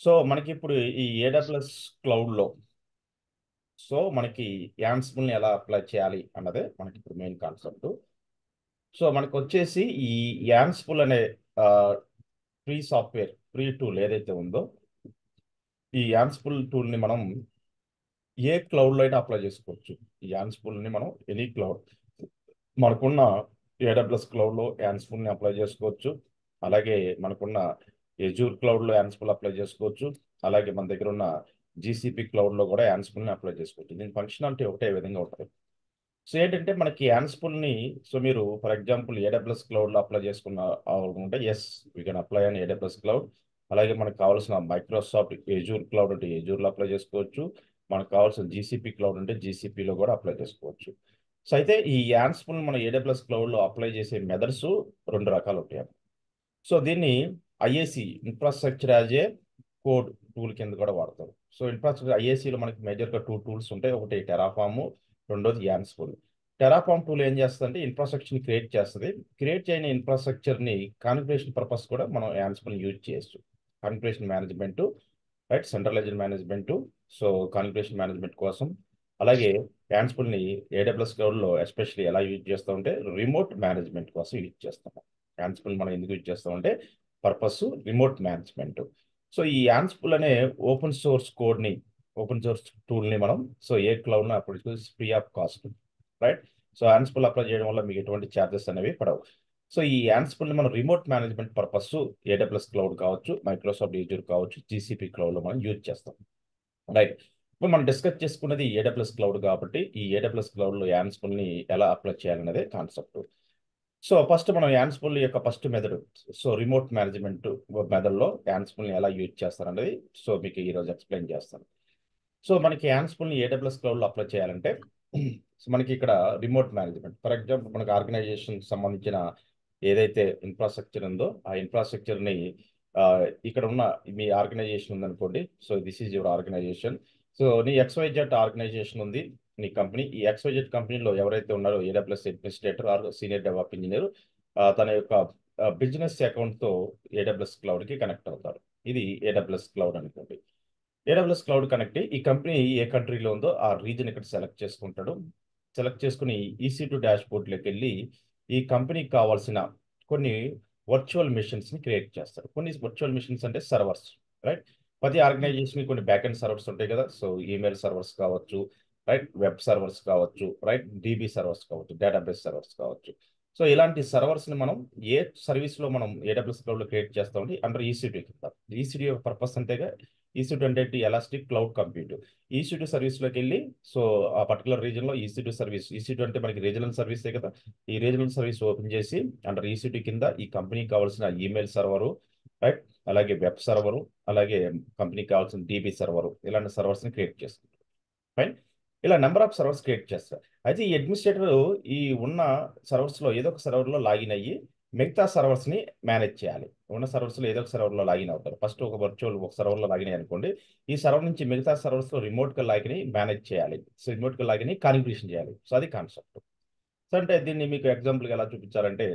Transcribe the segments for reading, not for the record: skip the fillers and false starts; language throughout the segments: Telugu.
సో మనకి ఇప్పుడు ఈ ఏడబ్ల్యూఎస్ క్లౌడ్లో మనకి యాన్సిబుల్ని ఎలా అప్లై చేయాలి అన్నదే మనకి ఇప్పుడు మెయిన్ కాన్సెప్ట్. సో మనకు వచ్చేసి ఈ యాన్సిబుల్ అనే ఫ్రీ సాఫ్ట్వేర్ ఫ్రీ టూల్ ఏదైతే ఉందో ఈ యాన్సిబుల్ టూల్ని మనం ఏ క్లౌడ్లో అయినా అప్లై చేసుకోవచ్చు. ఈ యాన్సిబుల్ని మనం ఎనీ క్లౌడ్ మనకున్న ఏడబ్ల్యూఎస్ క్లౌడ్లో యాన్సిబుల్ని అప్లై చేసుకోవచ్చు. అలాగే మనకున్న ఎజూర్ క్లౌడ్లో యాన్సిబుల్ అప్లై చేసుకోవచ్చు. అలాగే మన దగ్గర ఉన్న జీసీపీ క్లౌడ్లో కూడా యాన్సిబుల్ని అప్లై చేసుకోవచ్చు. దీని ఫంక్షనాలిటీ ఒకటే విధంగా ఉంటుంది. సో ఏంటంటే మనకి యాన్సిబుల్ని మీరు ఫర్ ఎగ్జాంపుల్ ఏడబ్ల్యూఎస్ క్లౌడ్లో అప్లై చేసుకున్న అనుకుంటే ఎస్ వీ కెన్ అప్లై అని ఏడబ్ల్యూఎస్ క్లౌడ్. అలాగే మనకు కావాల్సిన మైక్రోసాఫ్ట్ ఎజూర్ క్లౌడ్ అంటే ఎజూర్లో అప్లై చేసుకోవచ్చు. మనకు కావాల్సిన జీసీపీ క్లౌడ్ అంటే జీసీపీలో కూడా అప్లై చేసుకోవచ్చు. సో అయితే ఈ యాన్సిబుల్ మన ఏడబ్ల్యూఎస్ క్లౌడ్లో అప్లై చేసే మెథడ్స్ రెండు రకాలు ఉంటాయి. సో దీన్ని IAC infrastructure as a code tool కింద కూడా వాడతారు. సో ఇన్ఫ్రాస్ట్రక్చర్ ఐఏసీలో మనకి మేజర్గా టూ టూల్స్ ఉంటాయి. ఒకటి టెరాఫామ్, రెండోది యాన్సిబుల్. టెరాఫామ్ టూల్ ఏం చేస్తుందంటే ఇన్ఫ్రాస్ట్రక్చర్ని క్రియేట్ చేస్తుంది. క్రియేట్ చేయని ఇన్ఫ్రాస్ట్రక్చర్ని కాన్ఫిగరేషన్ పర్పస్ కూడా మనం యాన్సిబుల్ని యూజ్ చేయొచ్చు. Configuration management, right, centralised management, so configuration management కోసం. అలాగే యాన్సిబుల్ని ఏడబ్ల్యూఎస్ క్లౌడ్లో ఎస్పెషల్లీ ఎలా యూజ్ చేస్తామంటే రిమోట్ మేనేజ్మెంట్ కోసం యూజ్ చేస్తాం. యాన్సిబుల్ మనం ఎందుకు యూజ్ చేస్తామంటే పర్పస్ రిమోట్ మేనేజ్మెంట్. సో ఈ యాన్సిబుల్ అనే ఓపెన్ సోర్స్ కోడ్ని ఓపెన్ సోర్స్ టూల్ని మనం ఏ క్లౌడ్ని అప్పుడు free of cost, right. So Ansible apply చేయడం వల్ల మీకు ఎటువంటి ఛార్జెస్ అనేవి పడవు. సో ఈ యాన్సిబుల్ని మనం remote management purpose AWS cloud కావచ్చు, మైక్రోసాఫ్ట్ ఎజూర్ కావచ్చు, జీసీపీ క్లౌడ్లో మనం యూజ్ చేస్తాం, రైట్. ఇప్పుడు మనం డిస్కస్ చేసుకున్నది ఏడబ్ల్యూఎస్ క్లౌడ్ కాబట్టి ఈ ఏడబ్ల్యూఎస్ క్లౌడ్లో యాన్సిబుల్ని ఎలా అప్లై చేయాలనేదే కాన్సెప్ట్. సో ఫస్ట్ మనం యాన్సిబుల్ యొక్క ఫస్ట్ మెథడ్ రిమోట్ మేనేజ్మెంట్ మెథడ్లో యాన్సిబుల్ని ఎలా యూజ్ చేస్తారనేది మీకు ఈరోజు ఎక్స్ప్లెయిన్ చేస్తాను. సో మనకి యాన్సిబుల్ని ఏడబ్ల్యూఎస్ క్లౌడ్లో అప్లై చేయాలంటే మనకి ఇక్కడ రిమోట్ మేనేజ్మెంట్ ఫర్ ఎగ్జాంపుల్ మనకి ఆర్గనైజేషన్ సంబంధించిన ఏదైతే ఇన్ఫ్రాస్ట్రక్చర్ ఉందో ఆ ఇన్ఫ్రాస్ట్రక్చర్ని ఇక్కడ ఉన్న మీ ఆర్గనైజేషన్ ఉందనుకోండి. So this is your organisation. So నీ XYZ ఆర్గనైజేషన్ ఉంది, నీ కంపెనీ. ఈ XYZ కంపెనీలో ఎవరైతే ఉన్నారో AWS administrator or senior develop engineer తన యొక్క బిజినెస్ అకౌంట్తో ఏడబ్ల్యూఎస్ క్లౌడ్కి కనెక్ట్ అవుతారు. ఇది ఏడబ్ల్యూఎస్ క్లౌడ్ అనుకోండి. ఏడబ్ల్యూఎస్ క్లౌడ్ కనెక్ట్ ఈ కంపెనీ ఏ కంట్రీలో ఉందో ఆ రీజన్ ఇక్కడ సెలెక్ట్ చేసుకుంటాడు. సెలెక్ట్ చేసుకుని EC2 డాష్ బోర్డ్లోకి వెళ్ళి ఈ కంపెనీకి కావాల్సిన కొన్ని వర్చువల్ మిషన్స్ని క్రియేట్ చేస్తారు. కొన్ని వర్చువల్ మిషన్స్ అంటే సర్వర్స్, రైట్. ప్రతి ఆర్గనైజేషన్కి కొన్ని బ్యాక్ ఎండ్ సర్వర్స్ ఉంటాయి కదా. సో ఈమెయిల్ సర్వర్స్ కావచ్చు, రైట్, వెబ్ సర్వర్స్ కావచ్చు, రైట్, DB సర్వర్స్ కావచ్చు, డేటాబేస్ సర్వర్స్ కావచ్చు. సో ఇలాంటి సర్వర్స్ని మనం ఏ సర్వీస్లో మనం ఏడబ్ల్యూఎస్ క్లౌడ్లో క్రియేట్ చేస్తామంటే అండర్ EC2 కింద. EC2 యొక్క పర్పస్ అంతేగా. EC2 అంటే ఎలాస్టిక్ క్లౌడ్ కంప్యూట్. EC2 సర్వీస్లోకి వెళ్ళి ఆ పర్టికులర్ రీజన్లో EC2 సర్వీస్, EC2 అంటే మనకి రీజనల్ సర్వీసే కదా. ఈ రీజనల్ సర్వీస్ ఓపెన్ చేసి అండర్ EC2 కింద ఈ కంపెనీకి కావాల్సిన ఈమెయిల్ సర్వరు, రైట్, అలాగే వెబ్ సర్వరు, అలాగే కంపెనీకి కావాల్సిన DB సర్వరు, ఇలాంటి సర్వర్స్ని క్రియేట్ చేస్తుంది, ఫైన్. ఇలా నెంబర్ ఆఫ్ సర్వర్స్ క్రియేట్ చేస్తారు. అయితే ఈ అడ్మినిస్ట్రేటర్ ఈ ఉన్న సర్వర్స్లో ఏదో ఒక సర్వర్లో లాగిన్ అయ్యి మిగతా సర్వర్స్ని మేనేజ్ చేయాలి. ఉన్న సర్వర్స్లో ఏదో ఒక సర్వర్లో లాగిన్ అవుతారు. ఫస్ట్ ఒక సర్వర్లో లాగిన్ అయ్యి అనుకోండి. ఈ సర్వర్ నుంచి మిగతా సర్వర్స్లో రిమోట్గా లాగిన్ అయ్యి మేనేజ్ చేయాలి. సో రిమోట్గా లాగిన్ అయ్యి కాన్ఫిగరేషన్ చేయాలి. సో అది కాన్సెప్ట్. సో అంటే దీన్ని మీకు ఎగ్జాంపుల్గా ఎలా చూపించాలంటే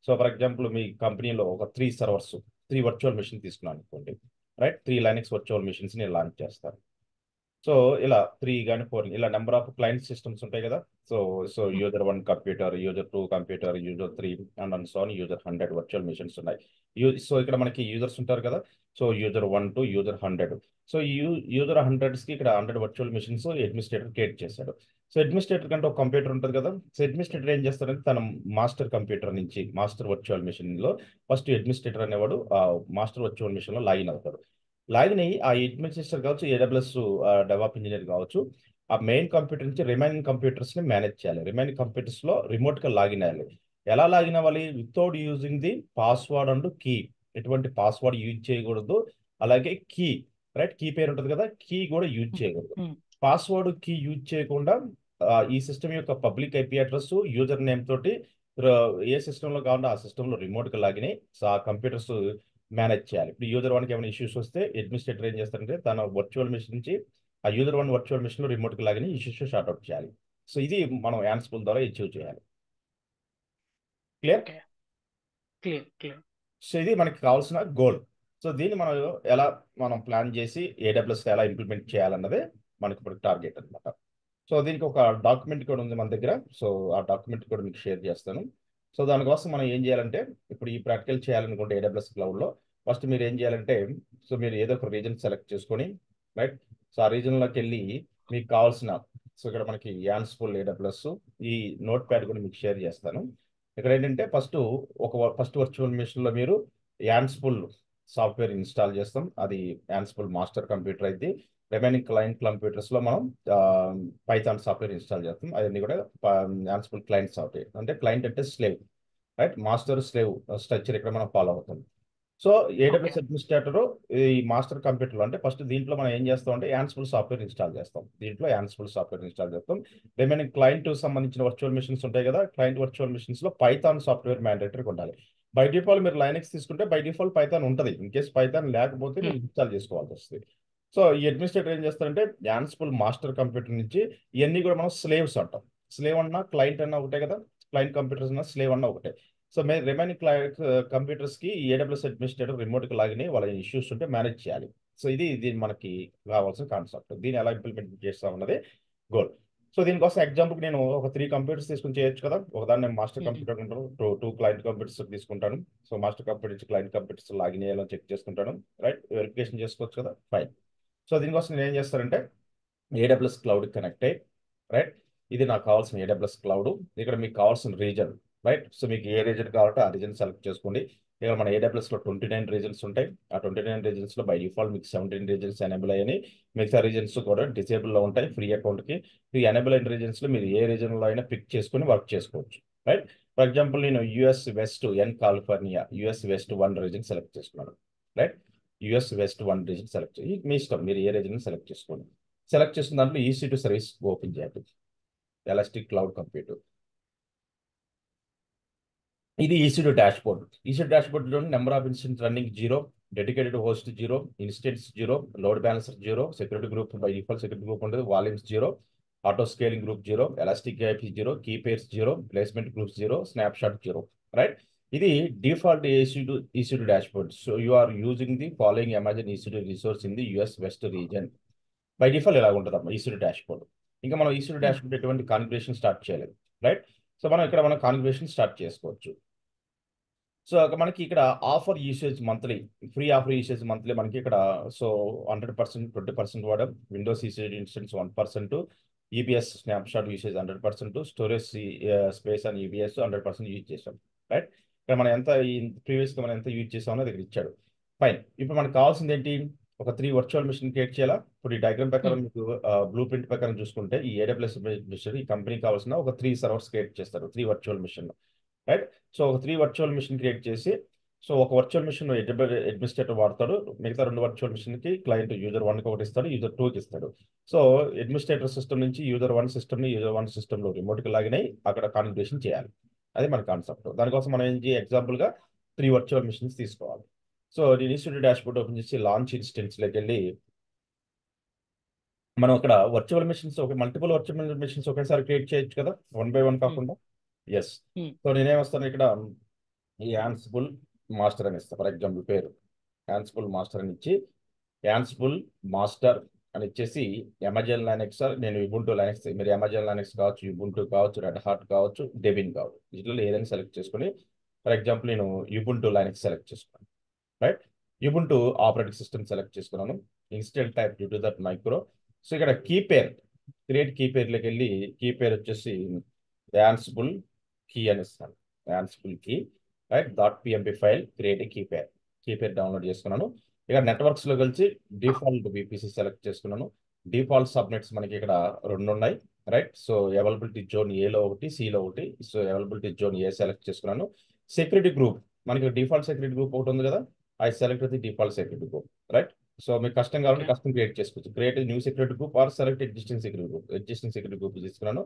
ఫర్ ఎగ్జాంపుల్ మీ కంపెనీలో ఒక 3 వర్చువల్ మిషన్ తీసుకున్నాను అనుకోండి, రైట్. 3 లైనక్స్ వర్చువల్ మిషన్స్ని లాంచ్ చేస్తారు. సో ఇలా 3 కానీ 4 ఇలా నెంబర్ ఆఫ్ క్లయింట్ సిస్టమ్స్ ఉంటాయి కదా. So so user 1 computer, user 2 computer, user 3 and so user 100 virtual machines ఉన్నాయి. సో ఇక్కడ మనకి యూజర్స్ ఉంటారు కదా. So user 1 to user 100. So user 100కి ఇక్కడ 100 వర్చువల్ మిషన్స్ అడ్మినిస్ట్రేటర్ క్రియేట్ చేశాడు. సో అడ్మినిస్ట్రేటర్ కంటే ఒక కంప్యూటర్ ఉంటుంది కదా. సో అడ్మినిస్ట్రేటర్ ఏం చేస్తాడంటే తన మాస్టర్ కంప్యూటర్ నుంచి మాస్టర్ వర్చువల్ మిషన్లో ఫస్ట్ అడ్మినిస్ట్రేటర్ అనేవాడు ఆ మాస్టర్ వర్చువల్ మిషన్లో లాగిన్ అవుతాడు. లాగిన్ అయ్యి ఆ అడ్మినిస్ట్రేటర్ కావచ్చు, AWS డెవలప్ ఇంజనీర్ కావచ్చు, ఆ మెయిన్ కంప్యూటర్ నుంచి రిమైనింగ్ కంప్యూటర్స్ని మేనేజ్ చేయాలి. రిమైనింగ్ కంప్యూటర్స్లో రిమోట్గా లాగిన్ అవ్వాలి. ఎలా లాగిన్ అవ్వాలి? Without using the password and key. ఎటువంటి పాస్వర్డ్ యూజ్ చేయకూడదు. అలాగే కీ, రైట్, కీ పేరు ఉంటుంది కదా, కీ కూడా యూజ్ చేయకూడదు. పాస్వర్డ్ కీ యూజ్ చేయకుండా ఈ సిస్టమ్ యొక్క public IP address user name తోటి ఏ సిస్టంలో కావాలంటే ఆ సిస్టంలో రిమోట్గా లాగిన్ అయ్యి సో ఆ కంప్యూటర్స్ మేనేజ్ చేయాలి. ఇప్పుడు యూజర్ 1కి ఏమైనా ఇష్యూస్ వస్తే అడ్మినిస్ట్రేటర్ ఏం చేస్తారంటే తన వర్చువల్ మిషన్ నుంచి ఆ యూజర్ 1 వర్చువల్ మిషన్లో రిమోట్కి లాగిన్ ఇష్యూస్ షార్ట్అవుట్ చేయాలి. సో ఇది మనం యాన్సిబుల్ ద్వారా అచీవ్ చేయాలి. Clear? Okay, clear clear. So ఇది మనకి కావాల్సిన గోల్. సో దీన్ని మనం ప్లాన్ చేసి ఏడబ్ల్యూఎస్ ఎలా ఇంప్లిమెంట్ చేయాలన్నదే మనకి ఇప్పుడు టార్గెట్ అనమాట. సో దీనికి ఒక డాక్యుమెంట్ కూడా ఉంది మన దగ్గర. సో ఆ డాక్యుమెంట్ కూడా మీకు షేర్ చేస్తాను. సో దానికోసం మనం ఏం చేయాలంటే, ఇప్పుడు ఈ ప్రాక్టికల్ చేయాలనుకుంటే ఏడబ్ల్యూఎస్ క్లౌడ్లో ఫస్ట్ మీరు ఏం చేయాలంటే, సో మీరు ఏదో ఒక రీజన్ సెలెక్ట్ చేసుకొని, రైట్, సో ఆ రీజన్లోకి వెళ్ళి మీకు కావాల్సిన, సో ఇక్కడ మనకి యాన్స్ఫుల్ ఏడబ్ల్యూఎస్ ఈ నోట్ ప్యాడ్ కూడా మీకు షేర్ చేస్తాను. ఇక్కడ ఏంటంటే ఫస్ట్ వర్చువల్ మిషన్లో మీరు యాన్స్ఫుల్ సాఫ్ట్వేర్ ఇన్స్టాల్ చేస్తాం. అది యాన్స్ఫుల్ మాస్టర్ కంప్యూటర్ అయితే, రిమైనింగ్ క్లయింట్ కంప్యూటర్స్లో మనం పైథాన్ సాఫ్ట్వేర్ ఇన్స్టాల్ చేస్తాం. అవన్నీ కూడా యాన్స్ఫుల్ క్లయింట్ సాఫ్ట్వేర్. అంటే క్లయింట్ అంటే slave, right, master slave structure ఇక్కడ మనం ఫాలో అవుతాం. సో ఏడబ్ల్యూఎస్ అడ్మినిస్ట్రేటర్ ఈ మాస్టర్ కంప్యూటర్లో అంటే ఫస్ట్ దీంట్లో మనం ఏం చేస్తాం అంటే యాన్స్ఫుల్ సాఫ్ట్వేర్ ఇన్స్టాల్ చేస్తాం. దీంట్లో యాన్స్ఫుల్ సాఫ్ట్వేర్ ఇన్స్టాల్ చేస్తాం. రిమైనింగ్ క్లయింట్ సంబంధించిన వర్చువల్ మిషన్స్ ఉంటాయి కదా, క్లయింట్ వర్చువల్ మిషన్స్లో పైథాన్ సాఫ్ట్వేర్ మ్యాండేటరీగా ఉండాలి. బై డిఫాల్ట్ మీరు లైనక్స్ తీసుకుంటే బై డిఫాల్ట్ పైథాన్ ఉంటుంది. ఇన్ కేస్ పైథాన్ లేకపోతే మీరు ఇన్స్టాల్ చేసుకోవాల్సి వస్తుంది. సో ఈ అడ్మినిస్ట్రేటర్ ఏం చేస్తారంటే యాన్స్ఫుల్ మాస్టర్ కంప్యూటర్ నుంచి ఇవన్నీ కూడా మనం స్లేవ్స్ అంటాం. స్లేవ్ అన్నా క్లయింట్ అన్నా ఒకటే కదా, క్లయింట్ కంప్యూటర్స్ అన్నా స్లేవ్ అన్నా ఒకటే. సో రిమైనింగ్ కంప్యూటర్స్కి ఈ ఏడబ్ల్యూఎస్ అడ్మినిస్ట్రేటర్ రిమోట్కి లాగిన్ వాళ్ళ ఇష్యూస్ ఉంటే మేనేజ్ చేయాలి. సో ఇది మనకి కావాల్సిన కాన్సెప్ట్. దీన్ని ఎలా ఇంప్లిమెంట్ చేస్తాం అన్నది గోల్. సో దీనికోసం ఎగ్జాంపుల్ నేను ఒక 3 కంప్యూటర్స్ తీసుకుని చేయొచ్చు కదా. ఒకదాన్ని నేను మాస్టర్ కంప్యూటర్ ఉంటాను, టూ క్లయింట్ కంప్యూటర్స్ తీసుకుంటాను. So master computer client computers login అయ్యేలా చెక్ చేసుకుంటాను, రైట్, వెరిఫికేషన్ చేసుకోవచ్చు కదా, ఫైన్. సో దీనికోసం నేను ఏం చేస్తానంటే ఏడబ్ల్యూఎస్ క్లౌడ్ కనెక్ట్ అయ్యి, రైట్, ఇది నాకు కావాల్సిన ఏడబ్ల్యూఎస్ క్లౌడ్. ఇక్కడ మీకు కావాల్సిన రీజన్, రైట్, సో మీకు ఏ రీజన్ కావాలంటే ఆ రీజన్ సెలెక్ట్ చేసుకోండి. ఇక్కడ మన ఏడబ్ల్యూఎస్లో 29 రీజన్స్ ఉంటాయి. ఆ 29 రీజన్స్లో బై డిఫాల్ట్ మీకు 17 రీజన్స్ ఎనేబుల్ అయ్యాయి. మిగతా రీజన్స్ కూడా డిసేబుల్లో ఉంటాయి ఫ్రీ అకౌంట్కి. ఈ ఎనేబుల్ అయిన రీజన్స్లో మీరు ఏ రీజన్లో అయినా పిక్ చేసుకొని వర్క్ చేసుకోవచ్చు, రైట్. ఫర్ ఎగ్జాంపుల్ నేను US west California US west 1 region select చేసుకున్నాను, right. US west 1 region select చేసి మీ ఇష్టం, మీరు ఏ రీజన్ సెలెక్ట్ చేసుకోండి. సెలెక్ట్ చేసిన దాంట్లో EC2 సర్వీస్ ఓపెన్ చేయాలి, ఎలాస్టిక్ క్లౌడ్ కంప్యూటర్. ఇది EC2 డాష్బోర్డ్. EC2 డాష్బోర్డ్లో number of instance running 0, dedicated host 0, instance 0, load balancer 0, security group by default security group ఉంటుంది, volumes 0, auto scaling group 0, elastic IP 0, key pairs 0, placement groups 0, snapshot 0, right. ఇది default EC2 dashboard. So you are using the following Amazon EC2 resource in the US west region. By default ఇలా ఉంటుంది అమ్మా EC2 డాష్బోర్డ్. ఇంకా మనం EC2 డాష్బోర్డ్ ఎటువంటి కాన్ఫిగరేషన్ స్టార్ట్ చేయలేదు, రైట్. సో మనం కాన్ఫిగరేషన్ స్టార్ట్ చేసుకోవచ్చు. సో మనకి ఇక్కడ offer usage monthly, free offer usage monthly మనకి ఇక్కడ. సో 100%, 20% వాడడం, Windows usage instance 1%, EBS snapshot usage 100%, storage space అని EBS 100% యూజ్ చేసాం, రైట్. ఇక్కడ మనం ప్రీవియస్గా మనం ఎంత యూజ్ చేసామో దగ్గర ఇచ్చాడు, ఫైన్. ఇప్పుడు మనకు కావాల్సింది ఏంటి, ఒక 3 వర్చువల్ మిషన్ క్రియేట్ చేయాలా. ఇప్పుడు ఈ డయాగ్రామ్ ప్రకారం మీకు బ్లూ ప్రింట్ ప్రకారం చూసుకుంటే ఈ AWS మిషన్ ఈ కంపెనీ కావాల్సిన ఒక 3 సర్వర్స్ క్రియేట్ చేస్తారు, 3 వర్చువల్ మిషన్, రైట్. సో ఒక 3 వర్చువల్ మిషన్ క్రియేట్ చేసి, సో ఒక వర్చువల్ మిషన్ అడ్మినిస్ట్రేటర్ వాడతాడు, మిగతా 2 వర్చువల్ మిషన్కి క్లయింట్ యూజర్ 1కి ఒకటి ఇస్తాడు, యూజర్ 2కి ఇస్తాడు. సో అడ్మినిస్ట్రేటర్ సిస్టమ్ నుంచి యూజర్ 1 సిస్టమ్ని యూజర్ 1 సిస్టంలో రిమోట్కి లాగిన్ అయ్యి అక్కడ కాన్ఫిగరేషన్ చేయాలి. అది మన కాన్సెప్ట్. దానికోసం మనం ఏం చేయాలి, ఎగ్జాంపుల్గా 3 వర్చువల్ మిషన్స్ తీసుకోవాలి. సో EC2 డాష్బోర్డ్ ఓపెన్ చేసి లాంచ్ ఇన్స్టెన్స్లోకి వెళ్ళి మనం ఇక్కడ virtual machines multiple virtual machines ఒకేసారి క్రియేట్ చేయొచ్చు కదా, 1 by 1 కాకుండా. ఎస్. సో నేనేమొస్తాను ఇక్కడ ఈ యాన్సిబుల్ మాస్టర్ అని ఇస్తాను. ఫర్ ఎగ్జాంపుల్ పేరు యాన్సిబుల్ మాస్టర్ అని ఇచ్చి యాన్సిబుల్ మాస్టర్ అని ఇచ్చేసి అమెజాన్ లైనక్స్, నేను యుబుంటూ లైనక్స్, మీరు అమెజాన్ లైనక్స్ కావచ్చు, యుబుంటూ కావచ్చు, రెడ్ హాట్ కావచ్చు, డెబిన్ కావచ్చు, వీటిలో ఏదైనా సెలెక్ట్ చేసుకొని, ఫర్ ఎగ్జాంపుల్ నేను యుబుంటూ లైనక్స్ సెలెక్ట్ చేసుకున్నాను, right. Ubuntu operating system select చేసుకున్నాను, instance type due to that micro. So ఇక్కడ కీ పేర్, క్రియేట్ కీ పేర్లోకి వెళ్ళి కీ పేర్ వచ్చేసి యాన్సిబుల్ కీ అని ఇస్తాను, Ansible key, right. .pmp file create key pair download చేసుకున్నాను. ఇక నెట్వర్క్స్లో కలిసి డిఫాల్ట్ VPC సెలెక్ట్ చేసుకున్నాను. డిఫాల్ట్ సబ్నెట్స్ మనకి ఇక్కడ 2 ఉన్నాయి, రైట్. సో అవైలబిలిటీ జోన్ ఏలో ఒకటి, సిలో ఒకటి. So availability zone A select చేసుకున్నాను. సెక్యూరిటీ గ్రూప్ మనకి డిఫాల్ట్ సెక్యూరిటీ గ్రూప్ ఒకటి ఉంది కదా, I select the default security group, right. So మీకు కష్టం కావాలంటే కష్టం క్రియేట్ చేసుకోవచ్చు. Create new security group or select existing security group తీసుకున్నాను.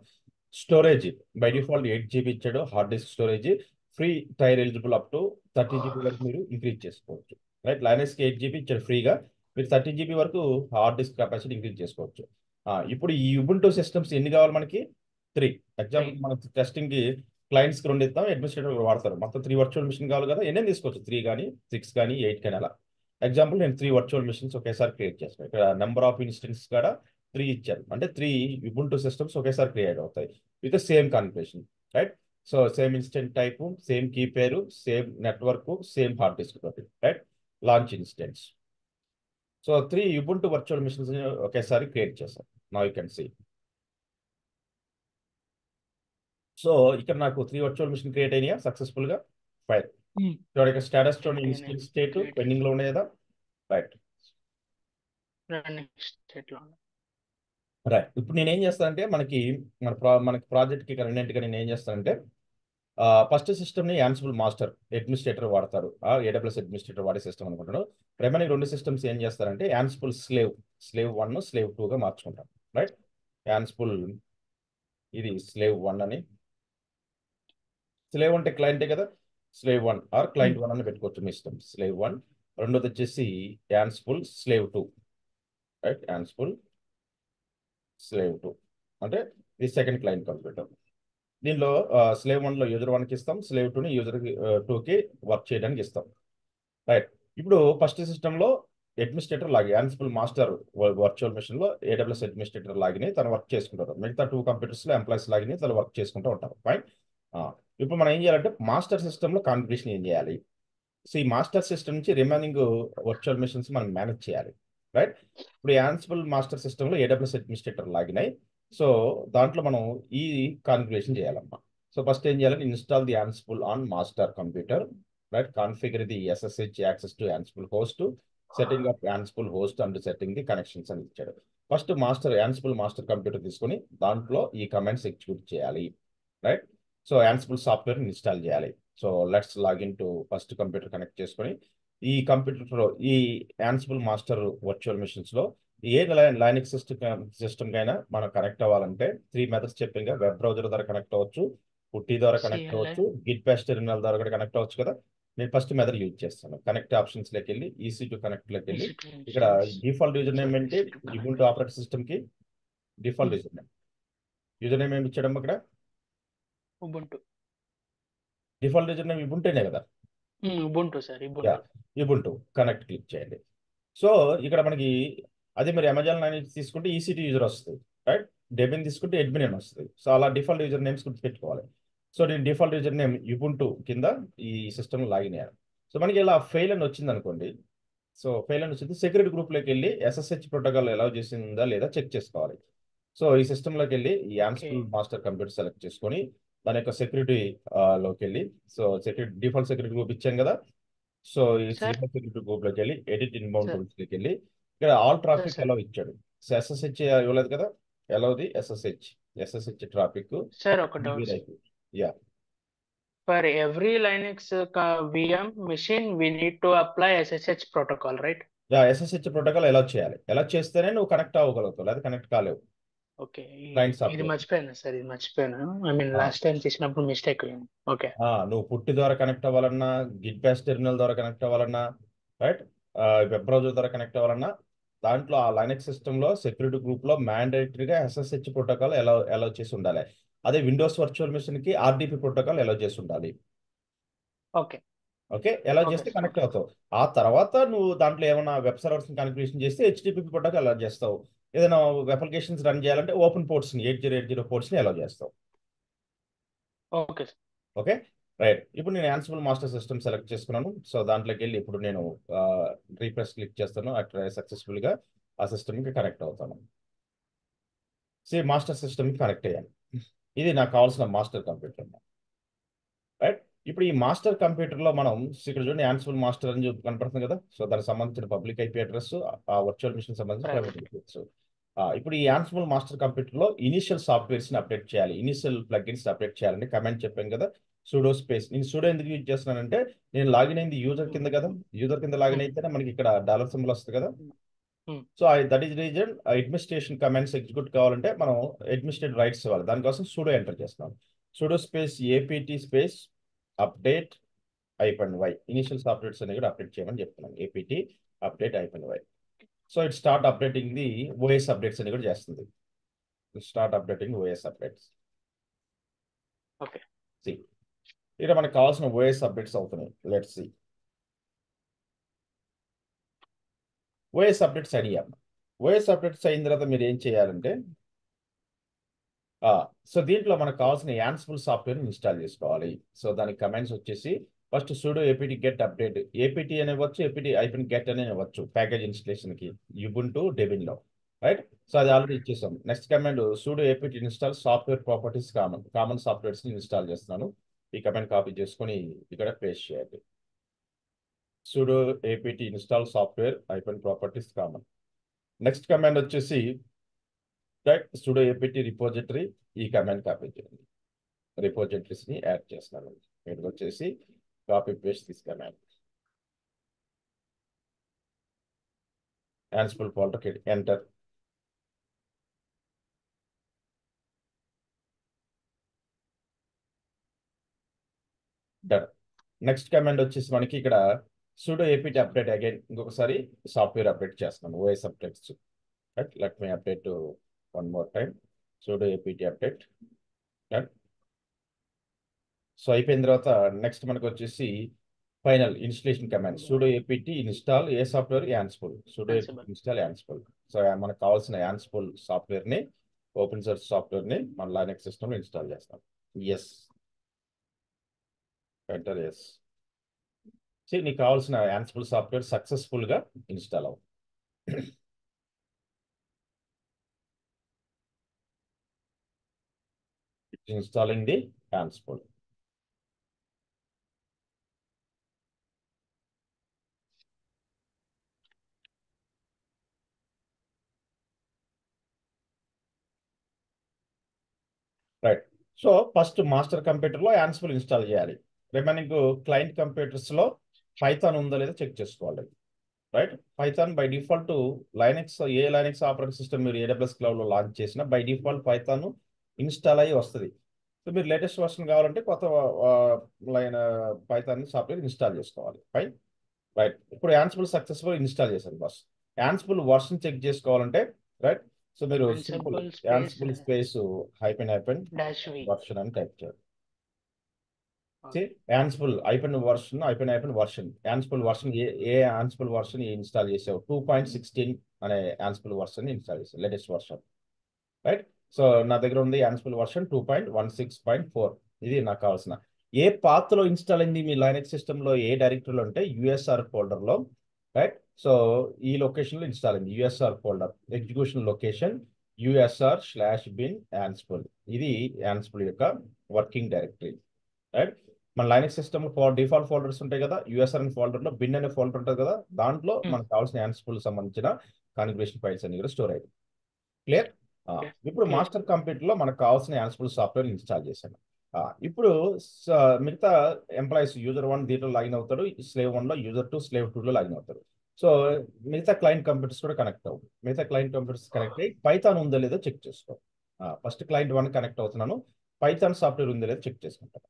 స్టోరేజ్ బై డిఫాల్ట్ 8 GB ఇచ్చాడు, hard disk storage free tier eligible up to 30 GB వరకు మీరు ఇంక్రీజ్ చేసుకోవచ్చు, రైట్. లైనక్స్కి 8 GB ఇచ్చాడు ఫ్రీగా, మీరు 30 GB వరకు హార్డ్ డిస్క్ కెపాసిటీ ఇంక్రీజ్ చేసుకోవచ్చు. ఇప్పుడు ఈ యుబుంటూ సిస్టమ్స్ ఎన్ని కావాలి మనకి, 3. ఎగ్జాంపుల్ మనం టెస్టింగ్కి క్లయింట్స్కి 2 ఇస్తాం, అడ్మినిస్ట్రేటర్ వాడతారు, మొత్తం 3 వర్చువల్ మిషన్ కావాలి కదా, ఎన్ని తీసుకోవచ్చు, 3 కానీ 6 కానీ 8 కానీ అలా. ఎగ్జాంపుల్ నేను 3 వర్చువల్ మిషన్స్ ఒకేసారి క్రియేట్ చేస్తాను. ఇక్కడ నెంబర్ ఆఫ్ ఇన్స్టెన్స్ కూడా 3 ఇచ్చారు, అంటే 3 Ubuntu సిస్టమ్స్ ఒకేసారి క్రియేట్ అవుతాయి with same configuration, right? So same instance type, same key pair, same network, same hard disk తోటి, right? Launch instance. So 3 Ubuntu virtual machines ఒకేసారి క్రియేట్ చేశాను. Now you can see. So ఇక్కడ నాకు 3 వర్చువల్ మిషన్ క్రియేట్ అయినాయా సక్సెస్ఫుల్ గా? ఫైన్. చూడండి ఇక్కడ స్టేటస్ చూడండి, ఇన్స్టెన్స్ స్టేట్ పెండింగ్ లో ఉన్నాయి కదా, రైట్? రన్నింగ్ స్టేట్ లో రైట్. ఇప్పుడు నేను ఏం చేస్తానంటే మనకి ప్రాజెక్ట్కి కన్వీనియంట్గా నేను ఏం చేస్తానంటే ఫస్ట్ సిస్టమ్ని యాన్సిబుల్ మాస్టర్ అడ్మినిస్ట్రేటర్ వాడతారు, AWS అడ్మినిస్ట్రేటర్ వాడే సిస్టమ్ అనుకుంటాను. రిమైనింగ్ 2 సిస్టమ్స్ ఏం చేస్తారంటే యాన్సిబుల్ స్లేవ్ 1 స్లేవ్ 2గా మార్చుకుంటాను, రైట్? యాన్సిబుల్ ఇది స్లేవ్ 1 అని, స్లేవ్ అంటే క్లయింటే కదా, స్లేవ్ 1 ఆర్ క్లయింట్ 1 అని పెట్టుకోవచ్చు మీ ఇష్టం. స్లేవ్ 1. రెండోది వచ్చేసి Ansible slave 2, right? Ansible slave 2 అంటే ఇది సెకండ్ క్లయింట్ కంప్యూటర్. దీనిలో స్లేవ్ 1లో యూజర్ 1కి ఇస్తాం, స్లేవ్ 2ని యూజర్ 2కి వర్క్ చేయడానికి ఇస్తాం, రైట్? ఇప్పుడు ఫస్ట్ సిస్టంలో అడ్మినిస్ట్రేటర్ లాగి యాన్సిబుల్ మాస్టర్ వర్చువల్ మిషన్లో AWS అడ్మినిస్ట్రేటర్ లాగిని తను వర్క్ చేసుకుంటారు. మిగతా 2 కంప్యూటర్స్లో ఎంప్లాయీస్ లాగిని తను వర్క్ చేసుకుంటూ ఉంటారు, ఫైన్. ఇప్పుడు మనం ఏం చేయాలంటే మాస్టర్ సిస్టంలో కాన్ఫిగరేషన్ ఏం చేయాలి? సో ఈ మాస్టర్ సిస్టమ్ నుంచి రిమైనింగ్ వర్చువల్ మిషన్స్ మనం మేనేజ్ చేయాలి, రైట్? ఇప్పుడు యాన్సిబుల్ మాస్టర్ సిస్టంలో AWS అడ్మినిస్ట్రేటర్ లాగిన్ అయ్యి, సో దాంట్లో మనం ఈ కాన్ఫిగరేషన్ చేయాలమ్మా. సో ఫస్ట్ ఏం చేయాలంటే install the Ansible on master computer, right? Configure the SSH access to Ansible host, setting off Ansible host and setting the connections అని ఇచ్చాడు. ఫస్ట్ యాన్సిబుల్ మాస్టర్ కంప్యూటర్ తీసుకొని దాంట్లో ఈ కమాండ్స్ ఎగ్జిక్యూట్ చేయాలి, right? So Ansible software install చేయాలి. So let's login to first computer connect చేసుకొని ఈ కంప్యూటర్లో ఈ యాన్సిబుల్ మాస్టర్ వర్చువల్ మిషన్స్లో ఏ లైనక్స్ సిస్టమ్ కైనా మనం కనెక్ట్ అవ్వాలంటే 3 మెథడ్స్ చెప్పాక వెబ్ బ్రౌజర్ ద్వారా కనెక్ట్ అవ్వచ్చు, పుట్టి ద్వారా కనెక్ట్ CLI అవ్వచ్చు, గిట్ బ్యాష్ టెర్మినల్ ద్వారా కూడా కనెక్ట్ అవ్వచ్చు కదా. నేను ఫస్ట్ మెథడ్ యూజ్ చేస్తాను. కనెక్ట్ ఆప్షన్స్లోకి వెళ్ళి EC2 కనెక్ట్లోకి వెళ్ళి ఇక్కడ డిఫాల్ట్ యూజర్ నేమ్ ఏంటి? Ubuntu ఆపరేటింగ్ సిస్టమ్కి డిఫాల్ట్ యూజర్ నేమ్ ఏమి ఇచ్చాడమ్మ ఇక్కడ? Ubuntu. డిఫాల్ట్ యూజర్ నేమ్ Ubuntuనే కదా. Ubuntu sir, Ubuntu. Ubuntu connect click చేయండి. సో ఇక్కడ మనకి అదే మీరు అమెజాన్ అనేది తీసుకుంటే EC2 యూజర్ వస్తుంది, రైట్? డెబిన్ తీసుకుంటే అడ్మిన్ అని వస్తుంది. సో అలా డిఫాల్ట్ యూజర్ నేమ్స్ పెట్టుకోవాలి. సో నేను డిఫాల్ట్ యూజర్ నేమ్ Ubuntu కింద ఈ సిస్టమ్ లాగిన్ అయ్యాను. సో మనకి ఇలా ఫెయిల్ అని వచ్చింది అనుకోండి. సో ఫెయిల్ అని వచ్చింది, సెక్యూరిటీ గ్రూప్లోకి వెళ్ళి SSH ప్రోటోకాల్ ఎలా చేసిందా లేదా చెక్ చేసుకోవాలి. సో ఈ సిస్టంలోకి వెళ్ళి ఈ యాన్సిబుల్ మాస్టర్ కంప్యూటర్ సెలెక్ట్ చేసుకొని దాని యొక్క సెక్యూరిటీ లోకి వెళ్ళి, so security default security group ఇచ్చాం కదా. సో ఈ సార్ డిఫాల్ట్ సెక్యూరిటీ గ్రూప్లోకి వెళ్ళి ఎడిట్ ఇన్బౌండ్ సార్ టూల్స్లోకి వెళ్ళి ఇక్కడ ఆల్ ట్రాఫిక్ సార్ ఎలా ఇచ్చాడు. సో SSH ఇవ్వలేదు కదా, ఎలాది SSH ట్రాఫిక్ సార్ ఒక doubt. Yeah. For every Linux VM machine, we need to apply SSH protocol, right? SSH protocol ఎలా చేయాలి, ఎలా చేస్తేనే నువ్వు కనెక్ట్ అవ్వగలుగుతావు, లేదా కనెక్ట్ కాలేవు ఓకే, క్లయింట్ ఇది సాఫ్ట్వేర్. మర్చిపోయాను సార్, ఇది మర్చిపోయాను. ఐ మీన్ లాస్ట్ టైం చేసినప్పుడు మిస్టేక్ అయ్యింది. ఓకే. నువ్వు పుట్టి ద్వారా కనెక్ట్ అవ్వాలన్నా, గిట్ బ్యాష్ టెర్మినల్ ద్వారా కనెక్ట్ అవ్వాలన్నా, రైట్? వెబ్ బ్రౌజర్ ద్వారా కనెక్ట్ అవ్వాలన్నా దాంట్లో ఆ లైనక్స్ సిస్టంలో సెక్యూరిటీ గ్రూప్లో మ్యాండేటరీగా SSH ప్రోటోకాల్ ఎలా చేసి ఉండాలి. అదే విండోస్ వర్చువల్ మిషన్కి RDP ప్రోటోకాల్ ఎలా చేసి ఉండాలి. ఓకే ఓకే, ఎలా ఓకే చేస్తే సార్, కనెక్ట్ ఓకే. అవుతావు. ఆ తర్వాత నువ్వు దాంట్లో ఏమైనా వెబ్ సర్వర్స్ని కాన్ఫిగరేషన్ చేస్తే HTTP ప్రోటోకాల్ ఎలా చేస్తావు. ఏదైనా అప్లికేషన్స్ రన్ చేయాలంటే ఓపెన్ పోర్ట్స్ని 8080 పోర్ట్స్ని ఎలా చేస్తావు. Okay sir. Okay, right. ఇప్పుడు నేను యాన్సిబుల్ మాస్టర్ సిస్టమ్ సెలెక్ట్ చేసుకున్నాను. సో దాంట్లోకి వెళ్ళి ఇప్పుడు నేను రీప్రెస్ క్లిక్ చేస్తాను. అట్లా సక్సెస్ఫుల్గా ఆ సిస్టమ్కి కనెక్ట్ అవుతాను. మాస్టర్ సిస్టమ్కి కనెక్ట్ అయ్యాను. ఇది నాకు కావాల్సిన మాస్టర్ కంప్యూటర్, రైట్? ఇప్పుడు ఈ మాస్టర్ కంప్యూటర్లో మనం ఇక్కడ చూడండి యాన్సిబుల్ మాస్టర్ అని చెప్పి కనపడుతుంది కదా. సో దానికి సంబంధించిన పబ్లిక్ IP అడ్రస్, ఆ వర్చువల్ మిషన్ సంబంధించిన ప్రైవేట్ IP అడ్రస్. ఇప్పుడు ఈ యాన్సిబుల్ మాస్టర్ కంప్యూటర్లో ఇనిషియల్ సాఫ్ట్వేర్స్ని అప్డేట్ చేయాలి, ఇనిషియల్ ప్లగిన్స్ అప్డేట్ చేయాలని కమెంట్ చెప్పాను కదా. సూడో స్పేస్, నేను సూడో ఎందుకు యూజ్ చేస్తున్నానంటే నేను లాగిన్ అయింది యూజర్ కింద కదా. యూజర్ కింద లాగిన్ అయితేనే మనకి ఇక్కడ డాలర్ సింబల్ వస్తుంది కదా. So that is reason administration commands execute కావాలంటే మనం అడ్మినిస్ట్రేటివ్ రైట్స్ ఇవ్వాలి. దానికోసం సూడో ఎంటర్ చేస్తున్నాం. Pseudo space APT space update -y initial softwares అనేది కూడా అప్డేట్ చేయమని చెప్తున్నాం. APT update -y. So it start updating the OS updates అని కూడా చేస్తుంది. Start updating OS updates. Okay. ఇక్కడ మనకు కావాల్సిన OS అప్డేట్స్ అవుతున్నాయి. Let's see. ఓఎస్ అప్డేట్స్ అడిగాం. ఓఎస్ అప్డేట్స్ అయిన తర్వాత మీరు ఏం చేయాలంటే సో దీంట్లో మనకు కావాల్సిన యాన్సిబుల్ సాఫ్ట్వేర్ ఇన్స్టాల్ చేసుకోవాలి. సో దానికి కమాండ్స్ వచ్చేసి first sudo apt get update, apt అనేవచ్చు, apt -get అని ఇవ్వచ్చు ప్యాకేజ్ ఇన్స్టలేషన్ కి యుబుంటు డెబిన్ లో, రైట్. సో అది ఆల్రెడీ ఇచ్చేసాం. Next command sudo apt install software properties common softwares ని ఇన్స్టాల్ చేస్తున్నాను. ఈ కమాండ్ కాపీ చేసుకొని ఇక్కడ పేస్ట్ చేయండి. sudo apt install software properties common. Next command వచ్చేసి రైట్ sudo apt రిపోజిటరీ, ఈ కమాండ్ కాపీ చేయండి. రిపోజిటరీస్ ని యాడ్ చేస్తున్నాను. మీరు వచ్చేసి copy paste this command. Ansible folder, enter. Done. Next command వచ్చేసి మనకి ఇక్కడ sudo apt అప్డేట్ అగైన్, ఇంకొకసారి సాఫ్ట్వేర్ అప్డేట్ చేస్తున్నాను. OS updates, right. Let me update one more time. sudo apt update, done. So అయిపోయిన తర్వాత నెక్స్ట్ మనకు వచ్చేసి final installation command sudo apt install ఏ software, Ansible. sudo apt Ansible. Install Ansible. So మనకు కావాల్సిన యాన్సిబుల్ సాఫ్ట్వేర్ ని, ఓపెన్ సోర్స్ సాఫ్ట్వేర్ ని మన లైనక్స్ సిస్టమ్ లో ఇన్స్టాల్ చేస్తాం. Yes, enter. ఎస్. నీకు కావాల్సిన యాన్సిబుల్ సాఫ్ట్వేర్ సక్సెస్ఫుల్ గా ఇన్స్టాల్ అవుతుంది. Installing the Ansible. Right. So first master computer లో యాన్సిబుల్ ఇన్స్టాల్ చేయాలి. రిమైనింగ్ క్లయింట్ కంప్యూటర్స్ లో పైథాన్ ఉందో లేదో చెక్ చేసుకోవాలి, right. Python by default Linux, ఏ లైనక్స్ ఆపరేటింగ్ సిస్టమ్ మీరు AWS క్లౌడ్ లో లాంచ్ చేసినా బై డిఫాల్ట్ పైథాన్ ఇన్స్టాల్ అయ్యి వస్తుంది. సో మీరు లేటెస్ట్ వర్షన్ కావాలంటే కొత్త పైథాన్ సాఫ్ట్వేర్ ఇన్స్టాల్ చేసుకోవాలి. Fine, right. ఇప్పుడు యాన్సిబుల్ సక్సెస్ఫుల్ ఇన్స్టాల్ చేశాను బస్. యాన్సిబుల్ వర్షన్ చెక్ చేసుకోవాలంటే రైట్, సో మీరు simple Ansible space Ansible space hyphen -v. Version అని టైప్ చేయాలి. Okay. Ansible version Ansible version ఏ యాన్సిబుల్ వర్షన్ ఇన్స్టాల్ చేసావు? 2.16 అనే యాన్సిబుల్ వర్షన్ ఇన్స్టాల్ చేసావు, లేటెస్ట్ వర్షన్, రైట్. సో నా దగ్గర ఉంది యాన్సిబుల్ వర్షన్ 2.16.4. ఇది నాకు కావాల్సిన. ఏ పాత్ లో ఇన్స్టాల్ అయింది మీ లైనక్స్ సిస్టమ్ లో, ఏ డైరెక్టరీలో అంటే యూఎస్ఆర్ ఫోల్డర్ లో, రైట్. సో ఈ లొకేషన్ లో ఇన్స్టాల్ అయింది. USR folder execution location usr/bin Ansible. ఇది యాన్సిబుల్ యొక్క వర్కింగ్ డైరెక్టరీ, రైట్. మన లైనక్స్ సిస్టమ్ డిఫాల్ట్ ఫోల్డర్స్ ఉంటాయి కదా, యూఎస్ఆర్ ఫోల్డర్ లో బిన్ అనే ఫోల్డర్ ఉంటుంది కదా, దాంట్లో మనకు కావాల్సిన యాన్సిబుల్ సంబంధించిన కాన్ఫిగరేషన్ ఫైల్స్ అన్ని కూడా స్టోర్ అయ్యాయి. క్లియర్. Okay. ఇప్పుడు Clear. మాస్టర్ కంప్యూటర్ లో మనకు కావాల్సిన యాన్సిబుల్ సాఫ్ట్వేర్ ఇన్స్టాల్ చేశాను. ఇప్పుడు మిగతా ఎంప్లాయీస్ యూజర్ 1 దీంట్లో లాగిన్ అవుతాడు, slave 1 లో, యూజర్ 2 slave 2 లో లాగిన్ అవుతారు. సో మిగతా క్లయింట్ కంప్యూటర్స్ కూడా కనెక్ట్ అవుతాయి. మిగతా క్లయింట్ కంప్యూటర్స్ కనెక్ట్ అయ్యి పైథాన్ ఉందో లేదో చెక్ చేసుకో. ఫస్ట్ క్లయింట్ 1 కనెక్ట్ అవుతున్నాను, పైథాన్ సాఫ్ట్వేర్ ఉందో లేదో చెక్ చేసుకుంటాను.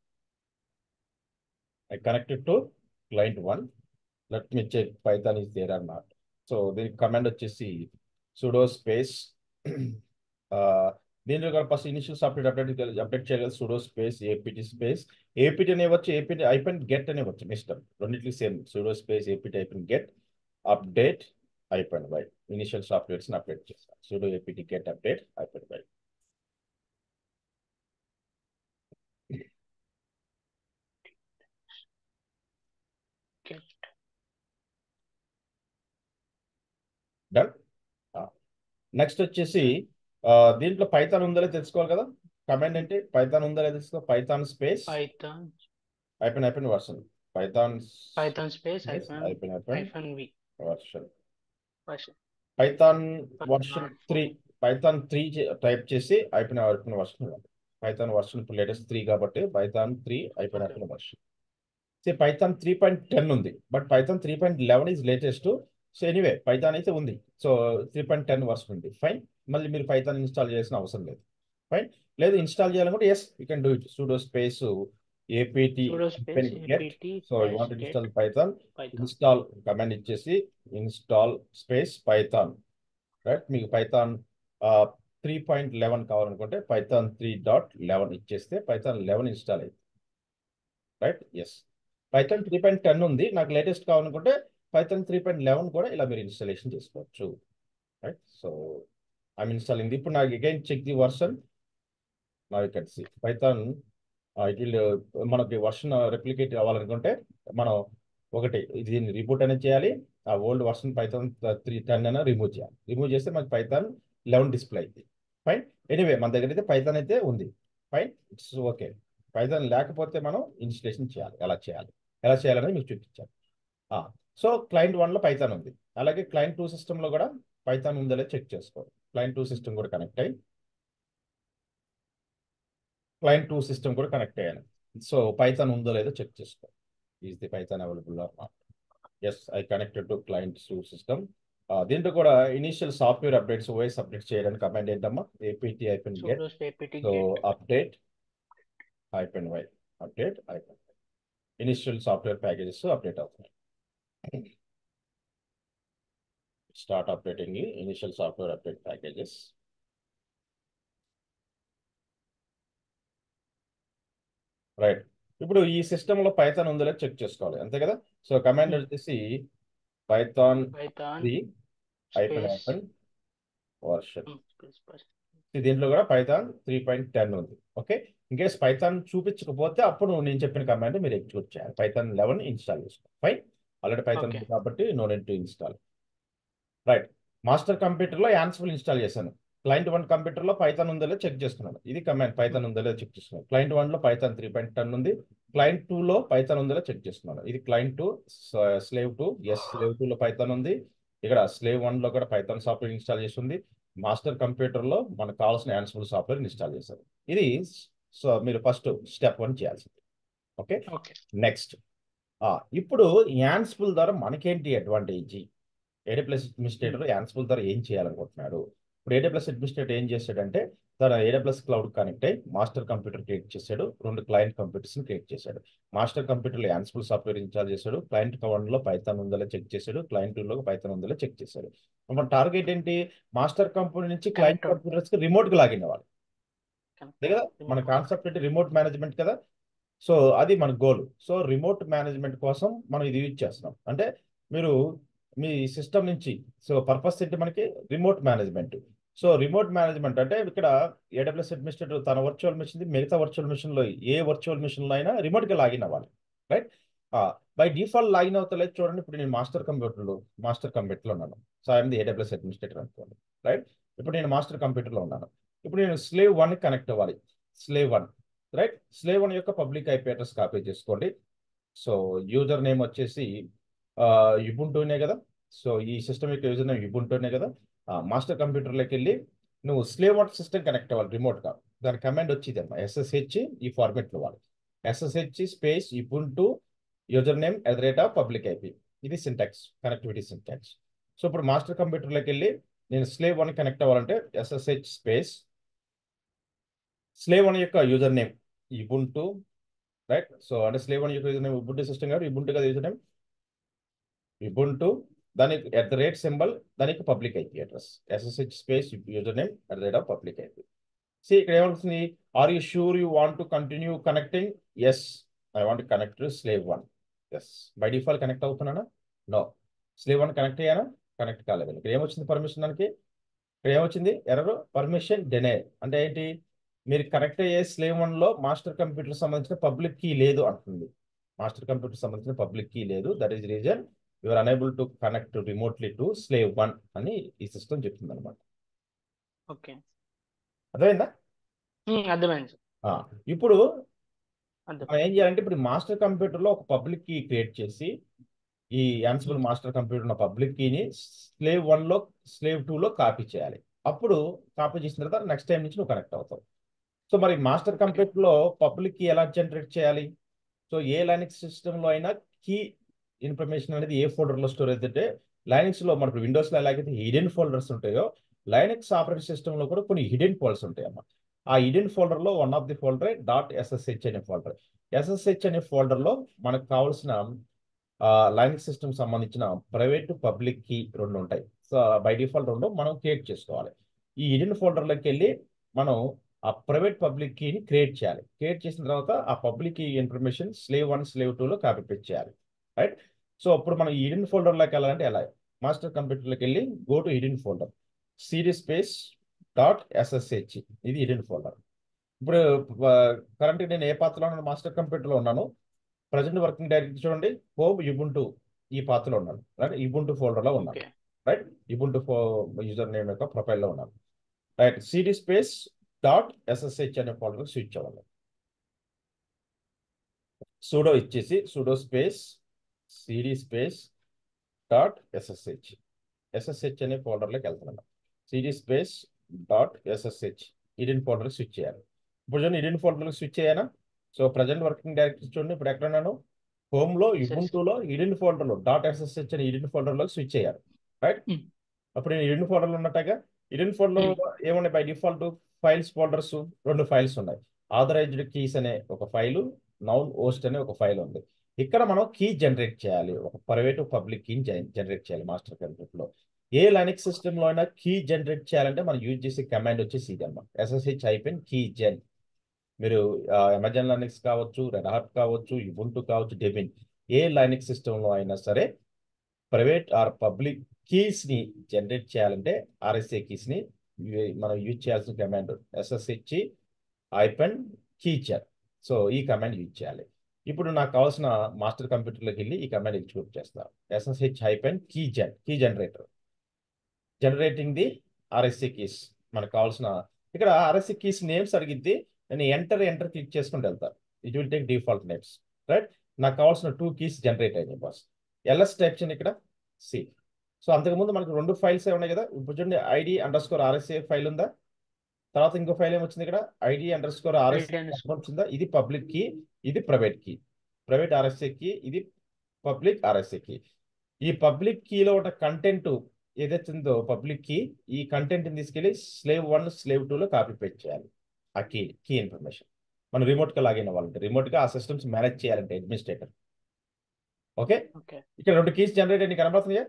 I connected to client 1. Let me check Python is there or not. So దీనికి కమాండ్ వచ్చేసి sudo space దీనిలో కూడా ఫస్ట్ ఇనిషియల్ సాఫ్ట్వేర్ అప్డేట్ చేయగలరు. sudo space apt space apt అనేవచ్చు, apt -get అనేవచ్చు, మీ ఇష్టం. రెండింటికి same sudo space apt -get update -y. Initial softwares update చేస్తాను. sudo apt get update -y. Okay. Done. Next వచ్చేసి దీంట్లో పైథాన్ ఉందో లేదో తెలుసుకోవాలి కదా. కమాండ్ ఏంటి? పైథాన్ ఉందో లేదో తెలుసుకో. Python space Python version, Python space -v version, version. Python But version not 3, Python 3 type చేసి అయిపోయిన వర్షన్ ఇవ్వాలి. పైథాన్ వర్షన్ ఇప్పుడు లేటెస్ట్ 3 కాబట్టి పైథాన్ 3 అయిపోయిన వర్షన్. పైథాన్ 3.10 ఉంది, but Python 3.11 is latest. So anyway Python అయితే ఉంది. సో 3.10 వర్షన్ ఉంది. ఫైన్. మళ్ళీ మీరు పైథాన్ ఇన్స్టాల్ చేయాల్సిన అవసరం లేదు. ఫైన్. లేదు ఇన్స్టాల్ చేయాలనుకుంటే yes you can do it. sudo space apt sudo space get. So you want -get install Python, Python. Install command ఇచ్చేసి ఇన్స్టాల్ స్పేస్ పైథాన్, రైట్. మీకు పైథాన్ 3.11 కావాలనుకుంటే పైథాన్ 3.11 ఇచ్చేస్తే పైథాన్ 11 ఇన్స్టాల్ అయింది, రైట్. ఎస్. పైథాన్ 3.10 ఉంది, నాకు లేటెస్ట్ కావాలనుకుంటే పైథాన్ 3.11 కూడా ఇలా మీరు ఇన్స్టాలేషన్ చేసుకోవచ్చు. రైట్. So I'm installing. ఇప్పుడు నాకు అగైన్ చెక్ ది వర్షన్. నా you can see Python it will మనకి వర్షన్ రెప్లికేట్ అవ్వాలనుకుంటే మనం ఒకటి దీన్ని రిబూట్ అనేది చేయాలి. ఆ ఓల్డ్ వర్షన్ పైథాన్ 3.10 అయినా రిమూవ్ చేయాలి. రిమూవ్ చేస్తే మనకి పైథాన్ 11 డిస్ప్లే అయింది. ఫైన్. ఎనీవే మన దగ్గర అయితే పైథాన్ అయితే ఉంది. Fine, it's okay. పైథాన్ లేకపోతే మనం ఇన్స్టలేషన్ చేయాలి. ఎలా చేయాలనేది మీకు చూపించాలి. సో క్లయింట్ 1లో పైథాన్ ఉంది. అలాగే క్లయింట్ 2 సిస్టంలో కూడా పైథాన్ ఉందో లేదో చెక్ చేసుకోవాలి. క్లయింట్ 2 సిస్టమ్ కూడా కనెక్ట్ అయ్యాను. సో పైథాన్ ఉందో లేదో చెక్ చేసుకోవాలి. Is the Python available or not. Yes, I connected to client 2 system. దీంట్లో కూడా initial software updates, OS updates చేయడానికి కమాండ్ ఏంటమ్మా? apt-get. So update -y, update initial software packages update అవుతున్నాయి. Start updating initial software update packages. Right. ఇప్పుడు ఈ సిస్టంలో పైథాన్ ఉందో లేదో చెక్ చేసుకోవాలి, అంతే కదా? సో కమాండ్ వచ్చేసి పైథాన్ 3 వర్షన్. దీంట్లో కూడా పైథాన్ 3.10 ఉంది. ఓకే. ఇన్కేస్ పైథాన్ చూపించకపోతే అప్పుడు నేను చెప్పిన కమాండ్ మీరు ఎగ్జిక్యూట్ చేయాలి. పైథాన్ 11 ఇన్స్టాల్ చేసుకోండి. ఫైన్. ఆల్రెడీ పైథాన్ ఉంది కాబట్టి no need to install. Right. Master కంప్యూటర్లో యాన్సిబుల్ ఇన్స్టాల్ చేశాను. క్లయింట్ 1 కంప్యూటర్లో పైథాన్ ఉందో లేదో చెక్ చేసుకున్నాను. ఇది కమాండ్ పైథాన్ ఉందో లేదో చెక్ చేసుకున్నాను. క్లయింట్ 1లో పైథాన్ 3.10 ఉంది. క్లయింట్ 2లో పైథాన్ ఉందో లేదో చెక్ చేసుకున్నాను. ఇది క్లయింట్ 2, స్లేవ్ 2. ఎస్, స్లేవ్ 2లో పైథాన్ ఉంది. ఇక్కడ స్లేవ్ 1లో కూడా పైథాన్ సాఫ్ట్వేర్ ఇన్స్టాల్ చేసి ఉంది. మాస్టర్ కంప్యూటర్లో మనకు కావాల్సిన యాన్సిబుల్ సాఫ్ట్వేర్ ఇన్స్టాల్ చేశారు. ఇది సో మీరు ఫస్ట్ స్టెప్ 1 చేయాల్సింది. ఓకే. నెక్స్ట్, ఇప్పుడు యాన్సిబుల్ ద్వారా మనకేంటి అడ్వాంటేజ్? AWS అడ్మినిస్ట్రేటర్ యాన్సిబుల్ ద్వారా ఏం చేయాలనుకుంటున్నాడు? ఇప్పుడు AWS అడ్మినిస్ట్రేటర్ ఏం చేశాడంటే తన AWS క్లౌడ్ కనెక్ట్ అయ్యి మాస్టర్ కంప్యూటర్ క్రియేట్ చేశాడు. 2 క్లయింట్ కంప్యూటర్స్ క్రియేట్ చేశాడు. మాస్టర్ కంప్యూటర్లో యాన్సిబుల్ సాఫ్ట్వేర్ ఇన్స్టాల్ చేశాడు. క్లయింట్ 1లో పైథాన్ ఉందో చెక్ చేశాడు. క్లయింట్ 2లో పైథాన్ ఉందో చెక్ చేశాడు. మన టార్గెట్ ఏంటి? మాస్టర్ కంప్యూటర్ నుంచి క్లయింట్ కంప్యూటర్స్ కి రిమోట్గా లాగిన్ అవ్వాలి. అంతే కదా? మన కాన్సెప్ట్ ఏంటి? రిమోట్ మేనేజ్మెంట్ కదా. సో అది మన గోల్. సో రిమోట్ మేనేజ్మెంట్ కోసం మనం ఇది యూజ్ చేస్తున్నాం. అంటే మీరు మీ సిస్టమ్ నుంచి, సో పర్పస్ ఏంటి మనకి? Remote management. So remote management అంటే ఇక్కడ AWS అడ్మినిస్ట్రేటర్ తన వర్చువల్ మిషన్, మిగతా వర్చువల్ మిషన్లో ఏ వర్చువల్ మిషన్లో అయినా రిమోట్గా లాగిన్ అవ్వాలి. రైట్. బై డిఫాల్ట్ లాగిన్ అవుతలేదు. చూడండి, ఇప్పుడు నేను మాస్టర్ కంప్యూటర్లో ఉన్నాను. So I'm the AWS administrator అనుకోండి. రైట్. ఇప్పుడు నేను మాస్టర్ కంప్యూటర్లో ఉన్నాను. ఇప్పుడు నేను స్లేవ్ 1 కనెక్ట్ అవ్వాలి. Slave 1, right. స్లేవ్ 1 యొక్క పబ్లిక్ IP అడ్రస్ కాపీ చేసుకోండి. సో యూజర్ నేమ్ వచ్చేసి యుబుంటూనే కదా. సో ఈ సిస్టమ్ యొక్క యూజర్ నేమ్ యుబుంటూనే కదా. మాస్టర్ కంప్యూటర్లోకి వెళ్ళి నువ్వు స్లేవ్ 1 సిస్టమ్ కనెక్ట్ అవ్వాలి రిమోట్గా. దాని కమాండ్ వచ్చేది అమ్మా SSH ఈ ఫార్మెట్లో వాడు. SSH space Ubuntu user name @public IP. ఇది సింటాక్స్, కనెక్టివిటీ సింటాక్స్. సో ఇప్పుడు మాస్టర్ కంప్యూటర్లోకి వెళ్ళి నేను స్లేవ్ 1 కనెక్ట్ అవ్వాలంటే SSH స్పేస్ స్లేవ్ 1 యొక్క user name Ubuntu, right. So అంటే స్లేవ్ 1 యొక్క యూజర్ నేమ్ ఉబుంటూ సిస్టమ్ కాబట్టి యుబుంటూ కదా యూజర్ నేమ్ యుబుంటూ, దానికి @ దానికి public IP address SSH space user name @public IP. సి ఇక్కడ ఏమవుతుంది? Are you sure you want to continue connecting? Yes, I want connect to slave 1. Yes, by default connect అవుతున్నానా? నో. స్లేవ్ 1 కనెక్ట్ అయ్యానా? కనెక్ట్ కాలేదు. ఇక్కడ ఏమొచ్చింది పర్మిషన్? దానికి ఇక్కడ ఏమొచ్చింది? Error, permission denied. అంటే ఏంటి? మీరు కనెక్ట్ అయ్యే స్లేవ్ 1లో మాస్టర్ కంప్యూటర్ సంబంధించిన పబ్లిక్ కీ లేదు అంటుంది. మాస్టర్ కంప్యూటర్ సంబంధించిన పబ్లిక్ కీ లేదు. That is reason you are unable to connect remotely to slave 1 అని ఈ సిస్టమ్ చెప్తుంది అనమాట. ఓకే, అర్థమైందా? అర్థమైంది. ఇప్పుడు మనం ఏం చేయాలంటే ఇప్పుడు మాస్టర్ కంప్యూటర్లో ఒక పబ్లిక్ కీ క్రియేట్ చేసి ఈ యాన్సిబుల్ మాస్టర్ కంప్యూటర్ ఉన్న పబ్లిక్ కీని స్లేవ్ 1లో స్లేవ్ 2లో కాపీ చేయాలి. అప్పుడు కాపీ చేసిన తర్వాత నెక్స్ట్ టైం నుంచి నువ్వు కనెక్ట్ అవుతావు. సో మరి మాస్టర్ కంప్యూటర్లో పబ్లిక్ కీ ఎలా జనరేట్ చేయాలి? సో ఏ లైనక్స్ సిస్టంలో అయినా కీ ఇన్ఫర్మేషన్ అనేది ఏ ఫోల్డర్లో స్టోర్ అయితే, లైనక్స్లో మనకు విండోస్లో ఎలాగైతే హిడెన్ ఫోల్డర్స్ ఉంటాయో లైనక్స్ ఆపరేటింగ్ సిస్టంలో కూడా కొన్ని హిడెన్ ఫోల్డర్స్ ఉంటాయి అన్నమాట. ఆ హిడెన్ ఫోల్డర్లో one of the folder .ssh అనే ఫోల్డర్. SSH అనే ఫోల్డర్లో మనకు కావాల్సిన లైనక్స్ సిస్టమ్ సంబంధించిన ప్రైవేట్ పబ్లిక్ కీ 2 ఉంటాయి. సో బై డిఫాల్ట్ 2 మనం క్రియేట్ చేసుకోవాలి. ఈ హిడెన్ ఫోల్డర్లోకి వెళ్ళి మనం ఆ ప్రైవేట్ పబ్లిక్ కీని క్రియేట్ చేయాలి. క్రియేట్ చేసిన తర్వాత ఆ public key information slave 1 slave 2లో కాపీ పేస్ట్ చేయాలి. రైట్. సో అప్పుడు మనం హిడెన్ ఫోల్డర్లోకి వెళ్ళాలంటే ఎలా? మాస్టర్ కంప్యూటర్లోకి వెళ్ళి go to hidden folder, CD space dot SSH, ఇది హిడెన్ ఫోల్డర్. ఇప్పుడు కరెంట్గా నేను ఏ పాత్రలో ఉన్నాను? మాస్టర్ కంప్యూటర్లో ఉన్నాను. ప్రజెంట్ వర్కింగ్ డైరెక్టరీ చూడండి, హోమ్ యుబుంటు ఈ పాత్రలో ఉన్నాను, రైట్? యుబుంటు ఫోల్డర్లో ఉన్నాను, ఓకే. రైట్? యుబుంటు యూజర్ నేమ్ యొక్క ప్రొఫైల్లో ఉన్నాను, right? CD space dot SSH అనే ఫోల్డర్ స్విచ్ అవ్వాలి. సూడో ఇచ్చేసి sudo space CD space dot SSH, SSH అనే ఫోల్డర్లోకి వెళ్తున్నాను. CD space dot SSH hidden ఫోల్డర్కి స్విచ్ చేయాలి. ఇప్పుడు చూడండి హిడెన్ ఫోల్డర్కి స్విచ్ చేయాలా? సో ప్రజెంట్ వర్కింగ్ డైరెక్టరీ చూడండి, ఇప్పుడు ఎక్కడ ఉన్నాను? హోమ్లో యుబుంటులో హిడెన్ ఫోల్డర్లో డాట్ ఎస్ఎస్హెచ్ అనే హిడెన్ ఫోల్డర్లోకి స్విచ్ చేయాలి, రైట్? అప్పుడు నేను హిడెన్ ఫోల్డర్లో ఉన్నట్టుగా హిడెన్ ఫోల్డర్లో ఏమున్నాయి? By default files folders 2 files ఉన్నాయి. ఆథరైజ్డ్ కీస్ అనే ఒక ఫైలు, నౌన్ హోస్ట్ అనే ఒక ఫైల్ ఉంది. ఇక్కడ మనం కీ జనరేట్ చేయాలి, ఒక ప్రైవేట్ పబ్లిక్ కీని జనరేట్ చేయాలి. మాస్టర్ కంప్యూటర్లో ఏ లైనక్స్ సిస్టంలో అయినా కీ జనరేట్ చేయాలంటే మనం యూజ్ చేసే కమాండ్ వచ్చేసి ఇది అన్నమాట, ఎస్ఎస్హెచ్ హైపెన్ కీ జెన్. మీరు అమెజాన్ లైనక్స్ కావచ్చు, రెడ్ హాట్ కావచ్చు, యుబుంటు కావచ్చు, డెబిన్, ఏ లైనక్స్ సిస్టంలో అయినా సరే ప్రైవేట్ ఆర్ పబ్లిక్ కీస్ని జనరేట్ చేయాలంటే ఆర్ఎస్ఏ కీస్ని మనం యూజ్ చేయాల్సిన command SSH hyphen keygen. So ఈ కమాండ్ యూజ్ చేయాలి. ఇప్పుడు నాకు కావాల్సిన మాస్టర్ కంప్యూటర్లోకి వెళ్ళి ఈ కమాండ్ ఎగ్జిక్యూట్ చేస్తాను. SSH hyphen key generator, generating the RSA keys. మనకు కావాల్సిన ఇక్కడ ఆర్ఎస్ఏ కీస్ నేమ్స్ అడిగిద్ది, నేను ఎంటర్ క్లిక్ చేసుకుంటూ వెళ్తాను. It will take default names, right? నాకు కావాల్సిన 2 కీస్ జనరేట్ అయినాయి బాస్. ఎల్ఎస్ టైప్ చేయండి ఇక్కడ, సి. సో అంతకుముందు మనకు 2 ఫైల్స్ ఉన్నాయి కదా, ఇప్పుడు చూడండి ID under score RSA file ఉందా, తర్వాత ఇంకో ఫైల్ ఏమొచ్చింది ఇక్కడ, ఐడి అండర్ స్కోర్ ఆర్ఎస్ఏ వచ్చిందా? ఇది పబ్లిక్ కీ, ఇది private key. Private RSA key, ఇది పబ్లిక్ ఆర్ఎస్ఏ కీ. ఈ పబ్లిక్ కీలో ఉన్న కంటెంట్ ఏదైతే ఉందో పబ్లిక్ కీ, ఈ కంటెంట్ని తీసుకెళ్ళి స్లేవ్ 1 స్లేవ్ 2లో కాపీ పేస్ట్ చేయాలి. ఆ కీ ఇన్ఫర్మేషన్ మనం రిమోట్గా లాగిన్ అవ్వాలంటే, రిమోట్గా ఆ సిస్టమ్స్ మేనేజ్ చేయాలంటే అడ్మినిస్ట్రేటర్. ఓకే, ఇక్కడ 2 కీస్ జనరేట్ అయ్యి కనబడుతున్నాయా?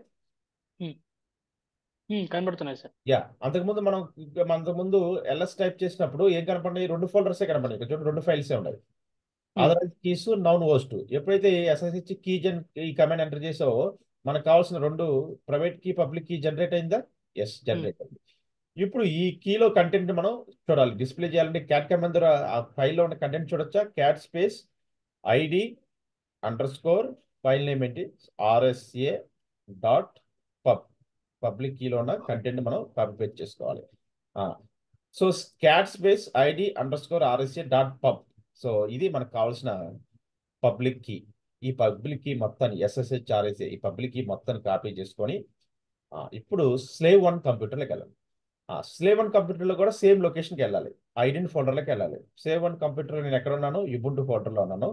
కనబడుతున్నాయి సార్. యా, అంతకుముందు ఎల్ఎస్ టైప్ చేసినప్పుడు ఏం కనపడినాయి? 2 ఫోల్డర్సే కనపడినాయి. ఇక్కడ చూడండి 2 ఫైల్సే ఉన్నాయి, ఆథరైజ్ కీస్, నౌన్ హోస్ట్. ఎప్పుడైతే ఎస్ఎస్హెచ్ కీ ఈ కమాండ్ ఎంటర్ చేసావో మనకు కావాల్సిన 2 private key public key generate అయిందా? ఎస్, జనరేట్ అయింది. ఇప్పుడు ఈ కీలో కంటెంట్ మనం చూడాలి, డిస్ప్లే చేయాలంటే క్యాట్ కమాండ్ ద్వారా ఆ ఫైల్లో ఉన్న కంటెంట్ చూడొచ్చా? Cat space ID under score file name ఏంటి, ఆర్ఎస్ఏ డాట్ పబ్. పబ్లిక్ కీలో ఉన్న కంటెంట్ మనం కాపీ పేస్ట్ చేసుకోవాలి. So cat space ID under score RSA dot pub. So ఇది మనకు కావాల్సిన పబ్లిక్ కీ. ఈ పబ్లిక్ కీ మొత్తాన్ని ఎస్ఎస్హెచ్ ఆర్ఎస్ఏ ఈ పబ్లిక్ కీ మొత్తాన్ని కాపీ చేసుకొని ఇప్పుడు స్లేవ్ 1 కంప్యూటర్లోకి వెళ్ళాలి. స్లేవ్ 1 కంప్యూటర్లో కూడా సేమ్ లొకేషన్కి వెళ్ళాలి, ఐడెంట్ ఫోల్డర్లోకి వెళ్ళాలి. స్లేవ్ 1 కంప్యూటర్లో నేను ఎక్కడ ఉన్నాను? యుబుంటు ఫోల్డర్లో ఉన్నాను.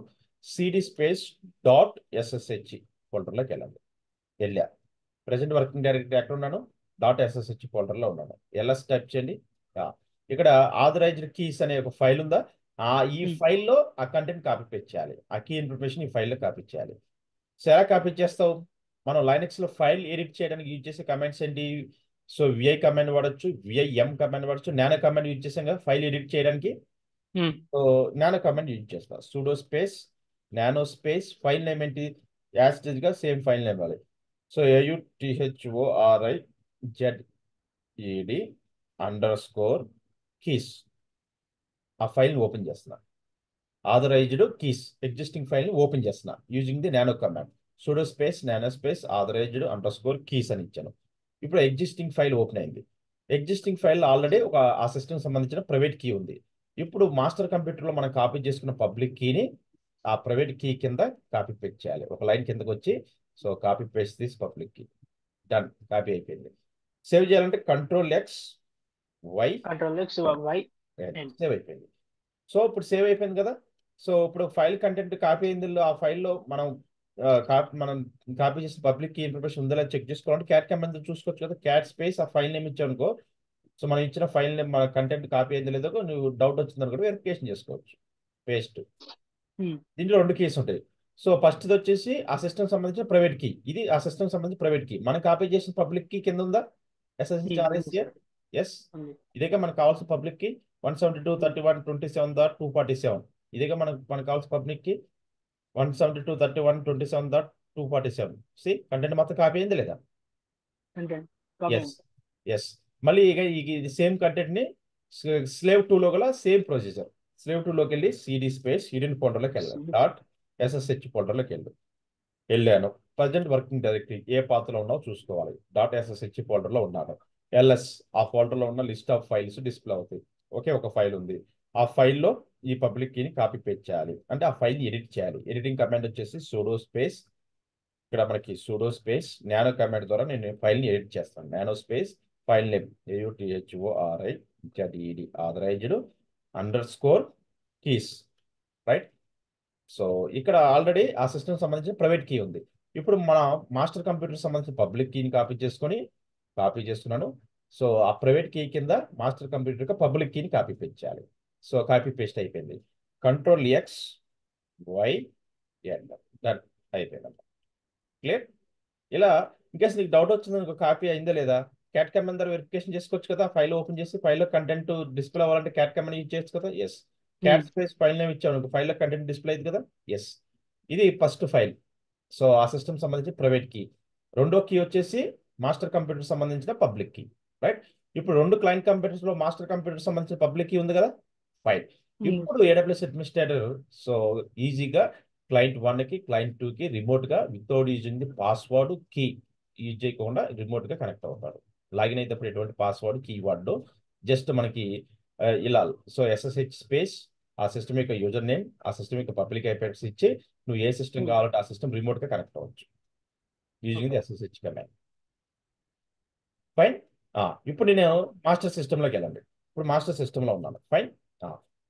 సిడి స్పేస్ డాట్ ఎస్ఎస్హెచ్ ఫోల్డర్లోకి వెళ్ళా. ప్రెసెంట్ వర్కింగ్ డైరెక్టరీ ఎక్కడ ఉన్నాను? డాట్ ఎస్ఎస్హెచ్ ఫోల్డర్లో ఉన్నాను. ఎల్ఎస్ టైప్ చేయండి. ఇక్కడ ఆథరైజ్డ్ కీస్ అనే ఒక ఫైల్ ఉందా, ఈ ఫైల్లో ఆ కంటెంట్ కాపీ పేస్ట్ చేయాలి. ఆ కీ ఇన్ఫర్మేషన్ ఈ ఫైల్లో కాపీ చేయాలి. సో ఎలా కాపీ చేస్తావు? మనం లైనక్స్లో ఫైల్ ఎడిట్ చేయడానికి యూజ్ చేసే కమాండ్స్ ఏంటి? సో విఐ కమాండ్ వాడచ్చు, విఐఎం కమాండ్ వాడచ్చు, నానో కమాండ్ యూజ్ చేసాం కదా ఫైల్ ఎడిట్ చేయడానికి. సో నానో కమాండ్ యూజ్ చేస్తాం. Sudo space nano space file name ఏంటి? యాస్టిజ్గా సేమ్ ఫైల్ నేమ్ ఇవ్వాలి. So AUTHORIZED underscore keys, ఆ ఫైల్ని ఓపెన్ చేస్తున్నా. ఆథరైజ్డ్ కీస్ ఎగ్జిస్టింగ్ ఫైల్ని ఓపెన్ చేస్తున్నా using the nano command. Sudo space nano space authorized underscore keys అని ఇచ్చాను. ఇప్పుడు ఎగ్జిస్టింగ్ ఫైల్ ఓపెన్ అయింది. ఎగ్జిస్టింగ్ ఫైల్ ఆల్రెడీ ఆ సిస్టమ్ సంబంధించిన ప్రైవేట్ కీ ఉంది. ఇప్పుడు మాస్టర్ కంప్యూటర్లో మనం కాపీ చేసుకున్న పబ్లిక్ కీని ఆ ప్రైవేట్ కీ కింద కాపీ పేస్ట్ చేయాలి. ఒక లైన్ కిందకు వచ్చి so copy paste this public key. Done, copy అయిపోయింది. సేవ్ చేయాలంటే Ctrl+X Y, సేవ్ అయిపోయింది. సో ఇప్పుడు సేవ్ అయిపోయింది కదా. సో ఇప్పుడు ఫైల్ కంటెంట్ కాపీ అయింది, ఆ ఫైల్లో మనం కాపీ చేసిన పబ్లిక్ కీ ఇన్ఫర్మేషన్ ఉందా చెక్ చేసుకోవాలంటే క్యాట్ కమాండ్ చూసుకోవచ్చు కదా. క్యాట్ స్పేస్ ఆ ఫైల్ నేమ్ ఇచ్చానుకో, సో మనం ఇచ్చిన ఫైల్ నేమ్ మన కంటెంట్ కాపీ అయింది లేదో నువ్వు డౌట్ వచ్చిందని కూడా వెరిఫికేషన్ చేసుకోవచ్చు. పేస్ట్, దీంట్లో 2 కీస్ ఉంటాయి. సో ఫస్ట్ది వచ్చేసి ఆ సిస్టమ్ సంబంధించిన ప్రైవేట్ కీ, ఇది ఆ సిస్టమ్ సంబంధించిన ప్రైవేట్ కీ. మనం కాపీ చేసిన పబ్లిక్ కీ కింద ఉందా? SSH RSA, yes. ఇదేగా మనకు కావాల్సిన పబ్లిక్ కీ 172.31.27.247. ఇదేగా మనకు కావాల్సిన పబ్లిక్ కీ 172.31.27.247. 247 సి కంటెంట్ మొత్తం కాపీ అయింది లేదా? content yes copying. ఎస్. మళ్ళీ ఇది సేమ్ కంటెంట్ ని స్లేవ్ 2 లో గల సేమ్ ప్రొసీజర్. స్లేవ్ 2 లోకి వెళ్ళి సిడి స్పేస్ హిడెన్ ఫోల్డర్లోకి వెళ్ళాలి. డాట్ ఎస్ఎస్హెచ్ ఫోల్డర్లోకి వెళ్ళాను. ప్రజెంట్ వర్కింగ్ డైరెక్టరీ ఏ పాత్రలో ఉన్నావో చూసుకోవాలి. డాట్ ఎస్ఎస్హెచ్ ఫోల్డర్లో ఉన్నాను. ఎల్ఎస్ ఆ ఫోల్డర్లో ఉన్న లిస్ట్ ఆఫ్ ఫైల్స్ డిస్ప్లే అవుతాయి. ఓకే, ఒక ఫైల్ ఉంది. ఆ ఫైల్లో ఈ పబ్లిక్ కీని కాపీ పేస్ట్ చేయాలి. అంటే ఆ ఫైల్ని ఎడిట్ చేయాలి. ఎడిటింగ్ కమాండ్ వచ్చేసి సూడో స్పేస్, ఇక్కడ మనకి సూడో స్పేస్ నానో కమాండ్ ద్వారా నేను ఫైల్ని ఎడిట్ చేస్తాను. Nano space file name AUTHORIZED authorized underscore keys, right. So ఇక్కడ ఆల్రెడీ ఆ సిస్టమ్ సంబంధించిన ప్రైవేట్ కీ ఉంది. ఇప్పుడు మన మాస్టర్ కంప్యూటర్ సంబంధించిన పబ్లిక్ కీని కాపీ చేస్తున్నాను. సో ఆ ప్రైవేట్ కీ కింద మాస్టర్ కంప్యూటర్ పబ్లిక్ కీని కాపీ పేస్ట్ చేయాలి. సో కాపీ పేస్ట్ అయిపోయింది. Control X Y enter, done అయిపోయింది. క్లియర్? ఇలా ఇంకేస్ నీకు డౌట్ వచ్చింది అనుకో, కాపీ అయిందా లేదా, క్యాట్ కమాండ్ ద్వారా వెరిఫికేషన్ చేసుకోవచ్చు కదా. ఫైల్ ఓపెన్ చేసి ఫైల్లో కంటెంట్ డిస్ప్లే అవ్వాలంటే క్యాట్ కమాండ్ యూజ్ చేయొచ్చు కదా. Yes. Cat space file name ఇచ్చాను, ఫైల్లో కంటెంట్ డిస్ప్లే అయింది కదా. ఎస్. ఇది ఫస్ట్ ఫైల్. సో ఆ సిస్టమ్ సంబంధించి ప్రైవేట్ కీ. రెండో కీ వచ్చేసి మాస్టర్ కంప్యూటర్ సంబంధించిన పబ్లిక్ కీ, రైట్. ఇప్పుడు రెండు క్లయింట్ కంప్యూటర్స్ లో మాస్టర్ కంప్యూటర్ సంబంధించిన పబ్లిక్ కీ ఉంది కదా, ఫైల్. ఇప్పుడు AWS అడ్మినిస్ట్రేటర్ సో ఈజీగా క్లయింట్ 1కి క్లయింట్ 2కి రిమోట్గా without using the password key use చేయకుండా రిమోట్గా కనెక్ట్ అవుతాడు. లాగిన్ అయినప్పుడు ఎటువంటి పాస్వర్డ్ కీ వాడు జస్ట్ మనకి ఇలా సో SSH స్పేస్ ఆ సిస్టమ్ యొక్క యూజర్ నేమ్, ఆ సిస్టమ్ యొక్క పబ్లిక్ ఐపీ అడ్రస్ ఇచ్చి నువ్వు ఏ సిస్టమ్ కావాలంటే ఆ సిస్టమ్ రిమోట్గా కనెక్ట్ అవ్వచ్చు using the SSH command. Fine. ఇప్పుడు నేను మాస్టర్ సిస్టంలోకి వెళ్ళండి. ఇప్పుడు మాస్టర్ సిస్టంలో ఉన్నాను. ఫైన్.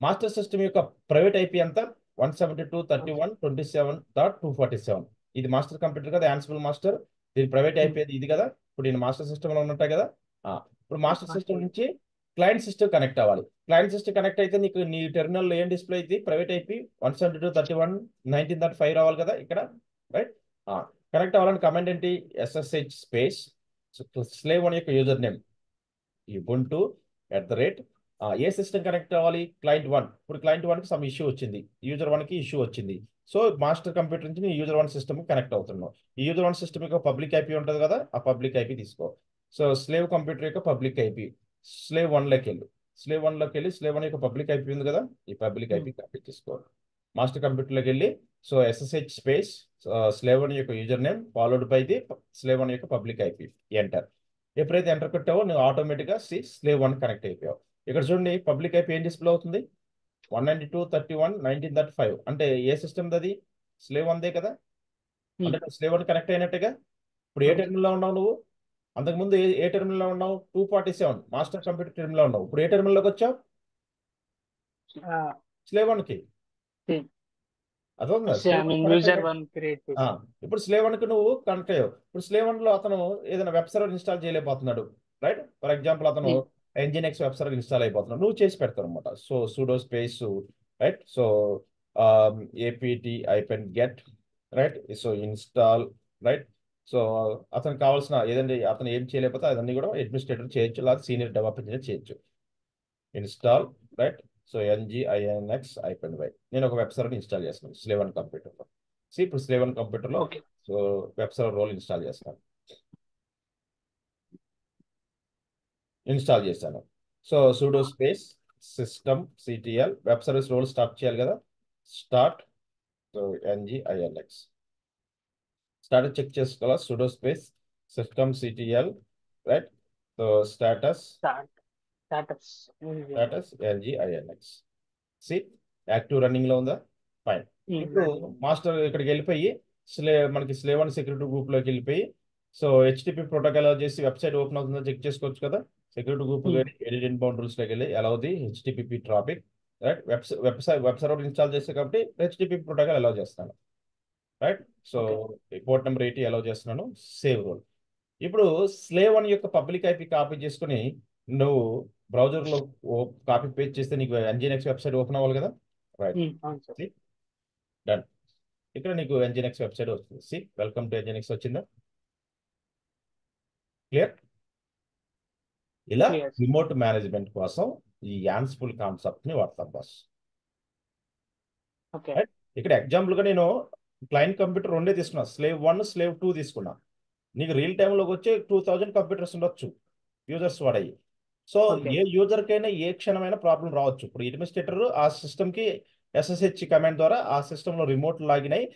మాస్టర్ సిస్టమ్ యొక్క ప్రైవేట్ ఐపీ అంతా 172.31.27.247. ఇది మాస్టర్ కంప్యూటర్ కదా, యాన్సిబుల్ మాస్టర్. దీని ప్రైవేట్ ఐపీ ఇది కదా. ఇప్పుడు నేను మాస్టర్ సిస్టంలో ఉన్నట్టే కదా. ఇప్పుడు మాస్టర్ సిస్టమ్ నుంచి క్లయింట్ సిస్టమ్ కనెక్ట్ అవ్వాలి. క్లయింట్ సిస్టమ్ కనెక్ట్ అయితే నీకు నీ టెర్మినల్లో ఏం డిస్ప్లే అయితే ప్రైవేట్ ఐపీ 172.31.19.5 రావాలి కదా ఇక్కడ, రైట్. కనెక్ట్ అవ్వాలని కమాండ్ ఏంటి, SSH స్పేస్ స్లేవ్ 1 యొక్క యూజర్ నేమ్ ubuntu @ ఏ సిస్టమ్ కనెక్ట్ అవ్వాలి, క్లయింట్ 1. ఇప్పుడు క్లయింట్ 1కి సమ్ ఇష్యూ వచ్చింది, యూజర్ 1కి ఇష్యూ వచ్చింది. సో మాస్టర్ కంప్యూటర్ నుంచి నీ యూజర్ 1 సిస్టమ్ కనెక్ట్ అవుతున్నావు. ఈ యూజర్ 1 సిస్టమ్ యొక్క పబ్లిక్ ఐపీ ఉంటుంది కదా, ఆ పబ్లిక్ ఐపీ తీసుకో. సో స్లేవ్ కంప్యూటర్ యొక్క పబ్లిక్ ఐపీ స్లేవ్ 1లోకి వెళ్ళు. స్లేవ్ 1లోకి వెళ్ళి స్లేవ్ 1 యొక్క పబ్లిక్ ఐపీ ఉంది కదా, ఈ పబ్లిక్ ఐపీ కాపీ తీసుకో. మాస్టర్ కంప్యూటర్లోకి వెళ్ళి సో SSH స్పేస్ స్లేవ్ 1 యొక్క user name followed by the slave 1 యొక్క పబ్లిక్ ఐపీ ఎంటర్. ఎప్పుడైతే ఎంటర్ కొట్టావో నువ్వు ఆటోమేటిక్గా స్లేవ్ 1 కనెక్ట్ అయిపోయావు. ఇక్కడ చూడండి పబ్లిక్ ఐపీ ఏం డిస్ప్లే అవుతుంది, 192.31.19.5. అంటే ఏ సిస్టమ్ అది, స్లేవ్ 1దే కదా. అంటే స్లేవ్ 1 కనెక్ట్ అయినట్టుగా. ఇప్పుడు ఏ టెర్మినల్లో ఉన్నావు నువ్వు, అంతకుముందు ఏ టెర్మినల్లో ఉన్నావు, 247 మాస్టర్ కంప్యూటర్ టెర్మినల్లో ఉన్నావు. ఇప్పుడు ఏ టెర్మినల్లోకి వచ్చావు, స్లేవ్ 1కి. అదొందా ఇప్పుడు స్లేవ్ 1కి నువ్వు కనెక్ట్ అయ్యావు. ఇప్పుడు స్లేవ్ 1లో అతను ఏదైనా వెబ్ సర్వర్ ఇన్స్టాల్ చేయలేకపోతున్నాడు, రైట్. ఫర్ ఎగ్జాంపుల్ అతను Nginx వెబ్ సర్వర్ ఇన్స్టాల్ అయిపోతున్నాడు, నువ్వు చేసి పెడతావు అనమాట. So sudo space, right. So apt-get, right. So install, right. So అతనికి కావాల్సిన ఏదంటే అతను ఏం చేయలేకపోతే అదన్నీ కూడా అడ్మినిస్ట్రేటర్ చేయొచ్చు, లేదా సీనియర్ డెవలపర్ ఇంజనీర్ చేయొచ్చు. Install, right. So nginx-y. నేను ఒక వెబ్ సర్వర్ ఇన్స్టాల్ చేస్తున్నాను స్లేవ్ 1 కంప్యూటర్లో. ఇప్పుడు స్లేవ్ 1 కంప్యూటర్లో so web server role install చేస్తాను. ఇన్స్టాల్ చేశాను. So sudo space system ctl web service role start చేయాలి కదా, start. So nginx status check చేసుకోవాలి. Sudo space system ctl, right. So status nginx active running లో ఉందా, ఫైన్. ఇప్పుడు మాస్టర్ ఇక్కడికి వెళ్ళిపోయి మనకి స్లేవ్ 1 సెక్యూరిటీ గ్రూప్ లోకి వెళ్ళిపోయి సో HTTP ప్రోటోకాల్ చేసి వెబ్సైట్ ఓపెన్ అవుతుందో చెక్ చేసుకోవచ్చు కదా. Security group edit inbound rules లోకి వెళ్ళి allow the HTTP traffic, right. Web server install చేస్తే కాబట్టి HTTP ప్రోటోకాల్ అలౌ చేస్తాను, right. So port number 80 allow చేస్తున్నాను, సేవ్ రోల్. ఇప్పుడు స్లేవ్ 1 యొక్క పబ్లిక్ ఐపీ కాపీ చేసుకుని నువ్వు బ్రౌజర్లో కాపీ పేస్ట్ చేస్తే నీకు Nginx వెబ్సైట్ ఓపెన్ అవ్వాలి కదా, రైట్. డన్. ఇక్కడ నీకు Nginx వెబ్సైట్ వస్తుంది. వెల్కమ్ టు Nginx వచ్చిందా, క్లియర్. ఇలా రిమోట్ మేనేజ్మెంట్ కోసం ఈ యాన్సిబుల్ కాన్సెప్ట్ ని వాడతాం బాస్. ఇక్కడ ఎగ్జాంపుల్ గా నేను క్లయింట్ కంప్యూటర్ రెండే తీసుకున్నా, స్లేవ్ 1 స్లేవ్ 2 తీసుకున్నా. నీకు రియల్ టైంలోకి వచ్చే 2000 కంప్యూటర్స్ ఉండొచ్చు యూజర్స్ వాడయి. So okay. ఏ యూజర్కైనా ఏ క్షణమైనా ప్రాబ్లం రావచ్చు. ఇప్పుడు అడ్మినిస్ట్రేటర్ ఆ సిస్టమ్కి SSH కమాండ్ ద్వారా ఆ సిస్టంలో రిమోట్ లాగిన్ అయి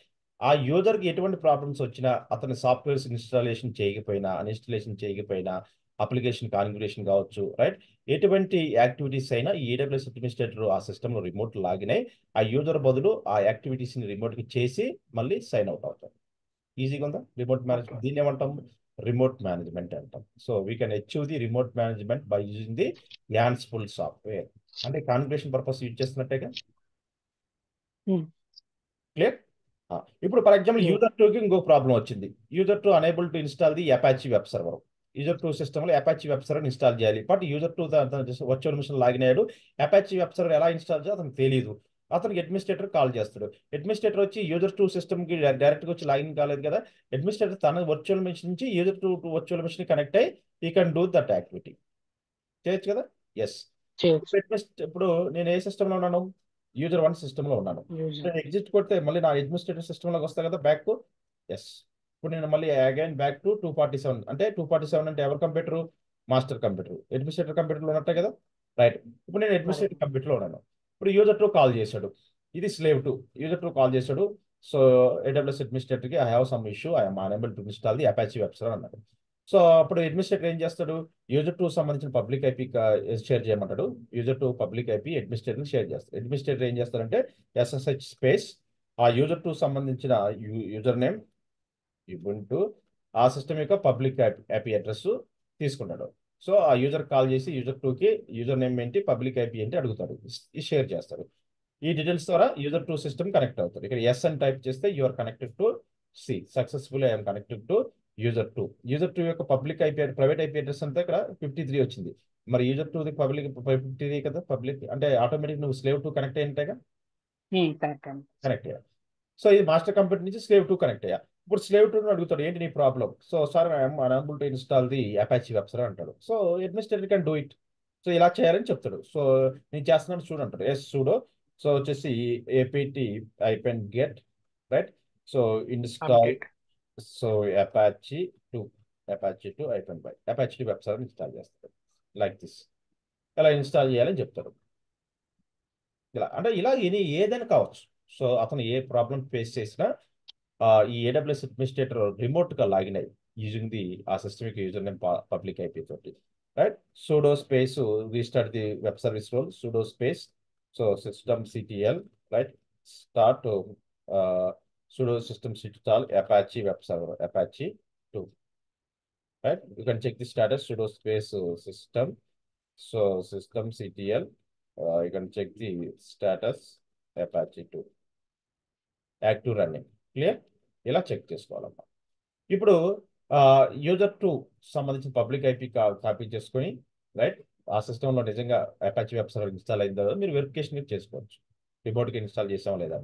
ఆ యూజర్కి ఎటువంటి ప్రాబ్లమ్స్ వచ్చినా, అతని సాఫ్ట్వేర్స్ అన్ఇన్స్టాలేషన్ చేయకపోయినా, అప్లికేషన్ కాన్ఫిగరేషన్ కావచ్చు, రైట్, ఎటువంటి యాక్టివిటీస్ అయినా ఈ AWS అడ్మినిస్ట్రేటర్ ఆ సిస్టంలో రిమోట్ లాగిన్ అయి ఆ యూజర్ బదులు ఆ యాక్టివిటీస్ని రిమోట్కి చేసి మళ్ళీ సైన్ అవుట్ అవుతారు. ఈజీగా ఉందా రిమోట్ ఓకే. మేనేజ్మెంట్? దీన్ని ఏమంటాం? రిమోట్ మేనేజ్మెంట్ అంటాం. So we can achieve the remote management by using the Ansible software. అంటే కాన్ఫిగరేషన్ పర్పస్ యూజ్ చేస్తున్నట్టేగా. క్లియర్? ఇప్పుడు ఫర్ ఎగ్జాంపుల్ క్లియర్. యూజర్ 2కి ఇంకో ప్రాబ్లం వచ్చింది. User 2 unable to install the Apache web server. User 2 సిస్టంలో అపాచీ వెబ్ సర్వర్ ఇన్స్టాల్ చేయాలి. But user 2 virtual machine login అయ్యాడు. అపాచీ వెబ్ సర్వర్ ఎలా ఇన్స్టాల్ చేయాలో అతనికి తెలియదు. అతనికి అడ్మినిస్ట్రేటర్ కాల్ చేస్తాడు. అడ్మినిస్ట్రేటర్ వచ్చి యూజర్ 2 సిస్టమ్కి డైరెక్ట్గా వచ్చి లాగిన్ కాలేదు కదా, అడ్మినిస్ట్రేటర్ తన వర్చువల్ మిషన్ నుంచి యూజర్ 2 వర్చువల్ మిషన్ కనెక్ట్ అయ్యి ఈ కెన్ డూ దట్ యాక్టివిటీ. చేయొచ్చు కదా. ఎస్. చేయొచ్చు. ఇప్పుడు నేను ఏ సిస్టంలో ఉన్నాను? యూజర్ 1 సిస్టంలో ఉన్నాను. యూజర్. నేను ఎగ్జిట్ కొడితే మళ్ళీ నా అడ్మినిస్ట్రేటర్ సిస్టంలోకి వస్తా కదా బ్యాక్. ఎస్. ఇప్పుడు నేను మళ్ళీ అగైన్ బ్యాక్ టు 247. అంటే 247 అంటే ఎవరి కంప్యూటర్? Master computer. అడ్మినిస్ట్రేటర్ కంప్యూటర్లో ఉన్నట్టే కదా. రైట్. ఇప్పుడు నేను మరి అడ్మినిస్ట్రేటర్ కంప్యూటర్లో ఉన్నాను. ఇప్పుడు యూజర్ 2 కాల్ చేశాడు. ఇది స్లేవ్ 2. యూజర్ 2 కాల్ చేశాడు. సో AWS అడ్మినిస్ట్రేటర్కి I have some issue, I'm unable to install the Apache web server అన్నాడు. సో అప్పుడు అడ్మినిస్ట్రేటర్ ఏం చేస్తాడు? యూజర్ 2 సంబంధించిన పబ్లిక్ ఐపీ షేర్ చేయమంటాడు. User 2 public IP administrator share చేస్తాడు. అడ్మినిస్ట్రేటర్ ఏం చేస్తారంటే SSH స్పేస్ ఆ యూజర్ 2 సంబంధించిన యూజర్ నేమ్ ఇవ్వంటూ ఆ సిస్టమ్ యొక్క పబ్లిక్ ఐపీ అడ్రస్ తీసుకుంటాడు. సో ఆ యూజర్ కాల్ చేసి యూజర్ 2కి యూజర్ నేమ్ ఏంటి, పబ్లిక్ ఐపీ ఏంటి అడుగుతాడు. షేర్ చేస్తాడు. ఈ డీటెయిల్స్ ద్వారా యూజర్ 2 సిస్టమ్ కనెక్ట్ అవుతాడు. ఇక్కడ ఎస్ అని టైప్ చేస్తే you are connected to C, successful I'm connected to user 2. User 2 యొక్క public IP private IP address అంతా ఇక్కడ 53 వచ్చింది. మరి యూజర్ 2 పబ్లిక్ 53 కదా, పబ్లిక్ అంటే ఆటోమేటిక్ నువ్వు స్లేవ్ 2 కనెక్ట్ అయ్యింటేగా. కరెక్ట్ అండి. కనెక్ట్ అయ్యా. సో ఇది మాస్టర్ కంప్యూటర్ నుంచి స్లేవ్ 2 కనెక్ట్ అయ్యా. ఇప్పుడు స్లేవ్ 2 అడుగుతాడు ఏంటి నీ problem. So sir I'm unable to install the Apache web server అంటాడు. So administrator can do it. So ఇలా చేయాలని చెప్తాడు. సో నేను చేస్తున్నాను చూడంటాడు. ఎస్ చూడు. సో వచ్చేసి APT get, right. So install, update. So Apache 2 Apache 2 web server install చేస్తాడు. Like this. ఇలా ఇన్స్టాల్ చేయాలని చెప్తాడు. ఇలా అంటే ఇలా ఏదైనా కావచ్చు. సో అతను ఏ ప్రాబ్లం ఫేస్ చేసినా ఈ AWS అడ్మినిస్ట్రేటర్ రిమోట్గా లాగిన్ అయ్యి యూజింగ్ ది ఆ సిస్టమిక్ యూజర్ నేమ్ పబ్లిక్ ఐపీ తోటి, right. Sudo space restart the web service role, sudo space so systemctl, right, start sudo systemctl Apache web server Apache 2, right. You can check the status sudo space system, so systemctl, you can check the status apache 2 active running. Clear? ఇలా చెక్ చేసుకోవాలమ్మా. ఇప్పుడు యూజర్ 2 సంబంధించిన పబ్లిక్ ఐపీ కాపీ చేసుకొని, రైట్, ఆ సిస్టంలో నిజంగా అపాచీ వెబ్ సర్వర్ ఇన్స్టాల్ అయిందో మీరు వెరిఫికేషన్ చేసుకోవచ్చు. రిమోట్కి ఇన్స్టాల్ చేసామా లేదా.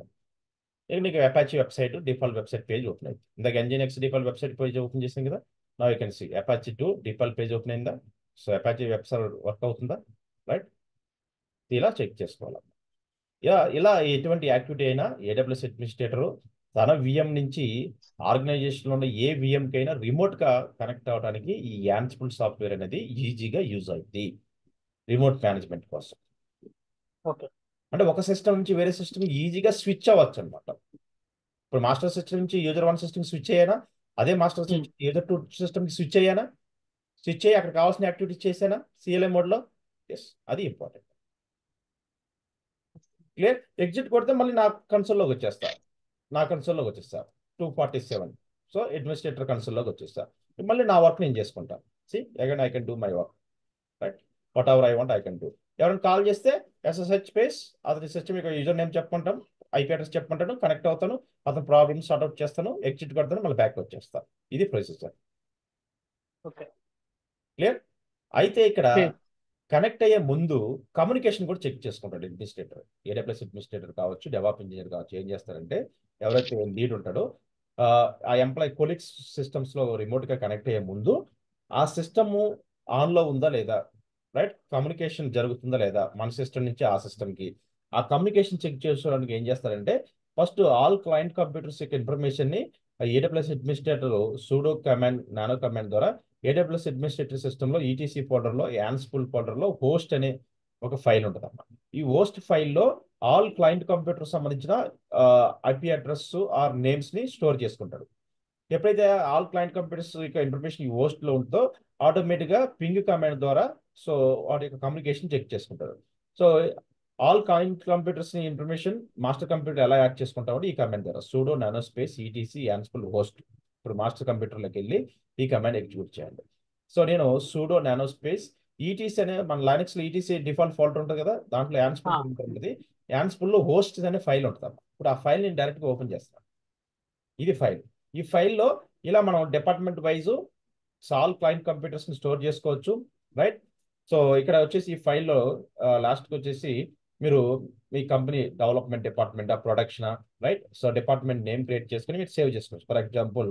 ఇక నీకు Apache website default website page open అయింది. ఇందాక NGINX default website page open చేసింది కదా. Now you can see Apache 2 default page open అయిందా. So Apache web server work అవుతుందా, రైట్. ఇలా చెక్ చేసుకోవాలి. ఇలా ఎటువంటి యాక్టివిటీ అయినా AWS అడ్మినిస్ట్రేటర్ తన VM నుంచి ఆర్గనైజేషన్లో ఉన్న ఏ VMకైనా రిమోట్గా కనెక్ట్ అవ్వడానికి ఈ యాన్సిబుల్ సాఫ్ట్వేర్ అనేది ఈజీగా యూజ్ అవుతుంది రిమోట్ మేనేజ్మెంట్ కోసం. ఓకే. అంటే ఒక సిస్టమ్ నుంచి వేరే సిస్టమ్ ఈజీగా స్విచ్ అవ్వచ్చు అనమాట. ఇప్పుడు మాస్టర్ సిస్టమ్ నుంచి యూజర్ 1 సిస్టమ్ స్విచ్ అయ్యానా, అదే మాస్టర్ సిస్టమ్ యూజర్ 2 సిస్టమ్కి స్విచ్ అయ్యానా, స్విచ్ అయ్యి అక్కడ కావాల్సిన యాక్టివిటీస్ చేశానా CLI మోడ్లో. ఎస్, అది ఇంపార్టెంట్. క్లియర్? ఎగ్జిట్ కొడితే మళ్ళీ నా కన్సోల్లోకి వచ్చేస్తా. 247. సో అడ్మినిస్ట్రేటర్ కన్సోల్లోకి వచ్చేస్తా. మళ్ళీ నా వర్క్ నేను చేసుకుంటాను. Again I can do my work, right. Whatever I want I can do. ఎవరైనా కాల్ చేస్తే SSH స్పేస్ అతని సిస్టమ్ యొక్క యూజర్ నేమ్ చెప్పమంటాం, IP అడ్రస్ చెప్పమంటాను, కనెక్ట్ అవుతాను, అతను ప్రాబ్లమ్ సార్ట్అవుట్ చేస్తాను, ఎగ్జిట్ కొడతాను, మళ్ళీ బ్యాక్ వచ్చేస్తాను. ఇది ప్రొసీజర్. ఓకే. క్లియర్? అయితే ఇక్కడ కనెక్ట్ అయ్యే ముందు కమ్యూనికేషన్ కూడా చెక్ చేసుకుంటాడు అడ్మినిస్ట్రేటర్. AWS అడ్మినిస్ట్రేటర్ కావచ్చు, డెవాప్ ఇంజనీర్ కావచ్చు. ఏం చేస్తారంటే ఎవరైతే లీడ్ ఉంటాడో ఆ ఎంప్లాయీ కొలిక్స్ సిస్టమ్స్లో రిమోట్గా కనెక్ట్ అయ్యే ముందు ఆ సిస్టమ్ ఆన్లో ఉందా లేదా, రైట్, కమ్యూనికేషన్ జరుగుతుందా లేదా మన సిస్టమ్ నుంచి ఆ సిస్టమ్కి, ఆ కమ్యూనికేషన్ చెక్ చేసుకోవడానికి ఏం చేస్తారంటే ఫస్ట్ ఆల్ క్లయింట్ కంప్యూటర్స్ యొక్క ఇన్ఫర్మేషన్ ని AWS administrator pseudo command nano command ద్వారా AWS అడ్మినిస్ట్రేటర్ సిస్టమ్ లో ఈటీసీ ఫోల్డర్ లో యాన్స్ఫుల్ ఫోల్డర్ లో హోస్ట్ అనే ఒక ఫైల్ ఉంటుంది అన్నమాట. ఈ హోస్ట్ ఫైల్లో ఆల్ క్లయింట్ కంప్యూటర్ సంబంధించిన ఐపీ అడ్రస్ ఆర్ నేమ్స్ ని స్టోర్ చేసుకుంటాడు. ఎప్పుడైతే ఆల్ క్లయింట్ కంప్యూటర్స్ యొక్క ఇన్ఫర్మేషన్ ఈ హోస్ట్ లో ఉంటుందో ఆటోమేటిక్ గా పింగ్ కమాండ్ ద్వారా సో వాటి యొక్క కమ్యూనికేషన్ చెక్ చేసుకుంటారు. So all client computers information master computer ఎలా యాడ్ చేసుకుంటామంటే ఈ కమాండ్ ద్వారా sudo nano space ETC Ansible host. ఇప్పుడు మాస్టర్ కంప్యూటర్లోకి వెళ్ళి ఈ కమాండ్ ఎగ్జిక్యూట్ చేయండి. సో నేను సూడో నానో స్పేస్ ఈటీసీ అనే మన లైనక్స్ లో ఈటీసీ డిఫాల్ట్ ఫోల్డర్ ఉంటుంది కదా, దాంట్లో యాన్స్ఫుల్ ఉంటుంది. యాన్స్ఫుల్ లో హోస్ట్ అనే ఫైల్ ఉంటుంది. ఇప్పుడు ఆ ఫైల్ నేను డైరెక్ట్ గా ఓపెన్ చేస్తాను. ఇది ఫైల్. ఈ ఫైల్లో ఇలా మనం department wise all client computers ని స్టోర్ చేసుకోవచ్చు, రైట్. సో ఇక్కడ వచ్చేసి ఈ ఫైల్లో లాస్ట్కి వచ్చేసి మీరు మీ company development department production, right. So department name create చేసుకుని మీరు సేవ్ చేసుకోవచ్చు. ఫర్ ఎగ్జాంపుల్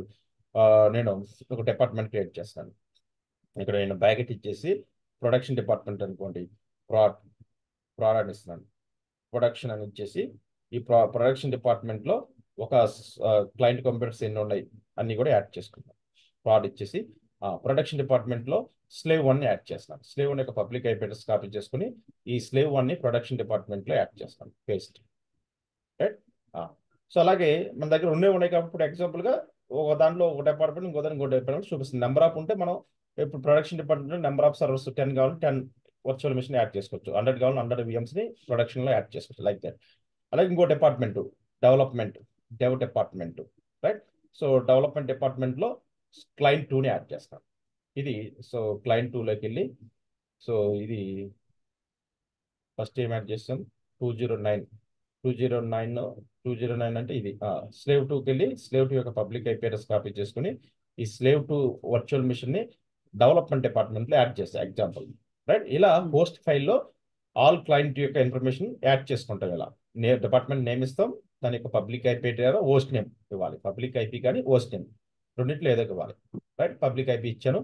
నేను ఒక డిపార్ట్మెంట్ క్రియేట్ చేస్తాను. ఇక్కడ నేను బ్రాకెట్ ఇచ్చేసి ప్రొడక్షన్ డిపార్ట్మెంట్ అనుకోండి, ప్రోడక్ట్ ఇస్తున్నాను. ప్రొడక్షన్ అని ఇచ్చేసి ఈ ప్రొడక్షన్ డిపార్ట్మెంట్లో ఒక క్లయింట్ కంప్యూటర్స్ ఎన్ని ఉన్నాయి అన్ని కూడా యాడ్ చేసుకుందాం. ప్రోడక్ట్ ఇచ్చేసి ప్రొడక్షన్ డిపార్ట్మెంట్లో స్లేవ్ 1 యాడ్ చేస్తాను. స్లేవ్ 1 యొక్క పబ్లిక్ ఐపీ అడ్రస్ కాపీ చేసుకుని ఈ స్లేవ్ 1 ని ప్రొడక్షన్ డిపార్ట్మెంట్లో యాడ్ చేస్తాను, పేస్ట్, రైట్. సో అలాగే మన దగ్గర ఉన్నాయి కాబట్టి ఇప్పుడు ఎగ్జాంపుల్గా ఒక దాంట్లో ఒక డిపార్ట్మెంట్ ఇంకో దానికి ఇంకో డిపార్ట్మెంట్ చూపిస్తుంది. నెంబర్ ఆఫ్ ఉంటే మనం ఇప్పుడు ప్రొడక్షన్ డిపార్ట్మెంట్లో నెంబర్ ఆఫ్ సర్వర్స్ 10 కావాలి 10 వర్చువల్ మిషన్ యాడ్ చేసుకోవచ్చు. 100 కావాలి 100 VMs ని ప్రొడక్షన్లో యాడ్ చేసుకోవచ్చు, లైక్ దట్. అలాగే ఇంకో department dev department, right. So development డిపార్ట్మెంట్లో క్లయింట్ 2ని యాడ్ చేస్తాం. ఇది సో క్లయింట్ 2లోకి వెళ్ళి సో ఇది ఫస్ట్ ఏం యాడ్ చేస్తాం 209 అంటే ఇది స్లేవ్ 2కి వెళ్ళి స్లేవ్ 2 యొక్క పబ్లిక్ ఐపీ అడ్రస్ కాపీ చేసుకుని ఈ స్లేవ్ 2 వర్చువల్ మిషన్ ని డెవలప్మెంట్ డిపార్ట్మెంట్లో యాడ్ చేస్తాం, ఎగ్జాంపుల్, రైట్. ఇలా హోస్ట్ ఫైల్లో ఆల్ క్లయింట్ యొక్క ఇన్ఫర్మేషన్ యాడ్ చేసుకుంటాం. ఇలా డిపార్ట్మెంట్ నేమ్ ఇస్తాం, దాని యొక్క పబ్లిక్ ఐపీ హోస్ట్ నేమ్ ఇవ్వాలి. పబ్లిక్ ఐపీ కానీ హోస్ట్ నేమ్ రెండింటిలో ఏదో ఇవ్వాలి, రైట్. పబ్లిక్ ఐపీ ఇచ్చాను,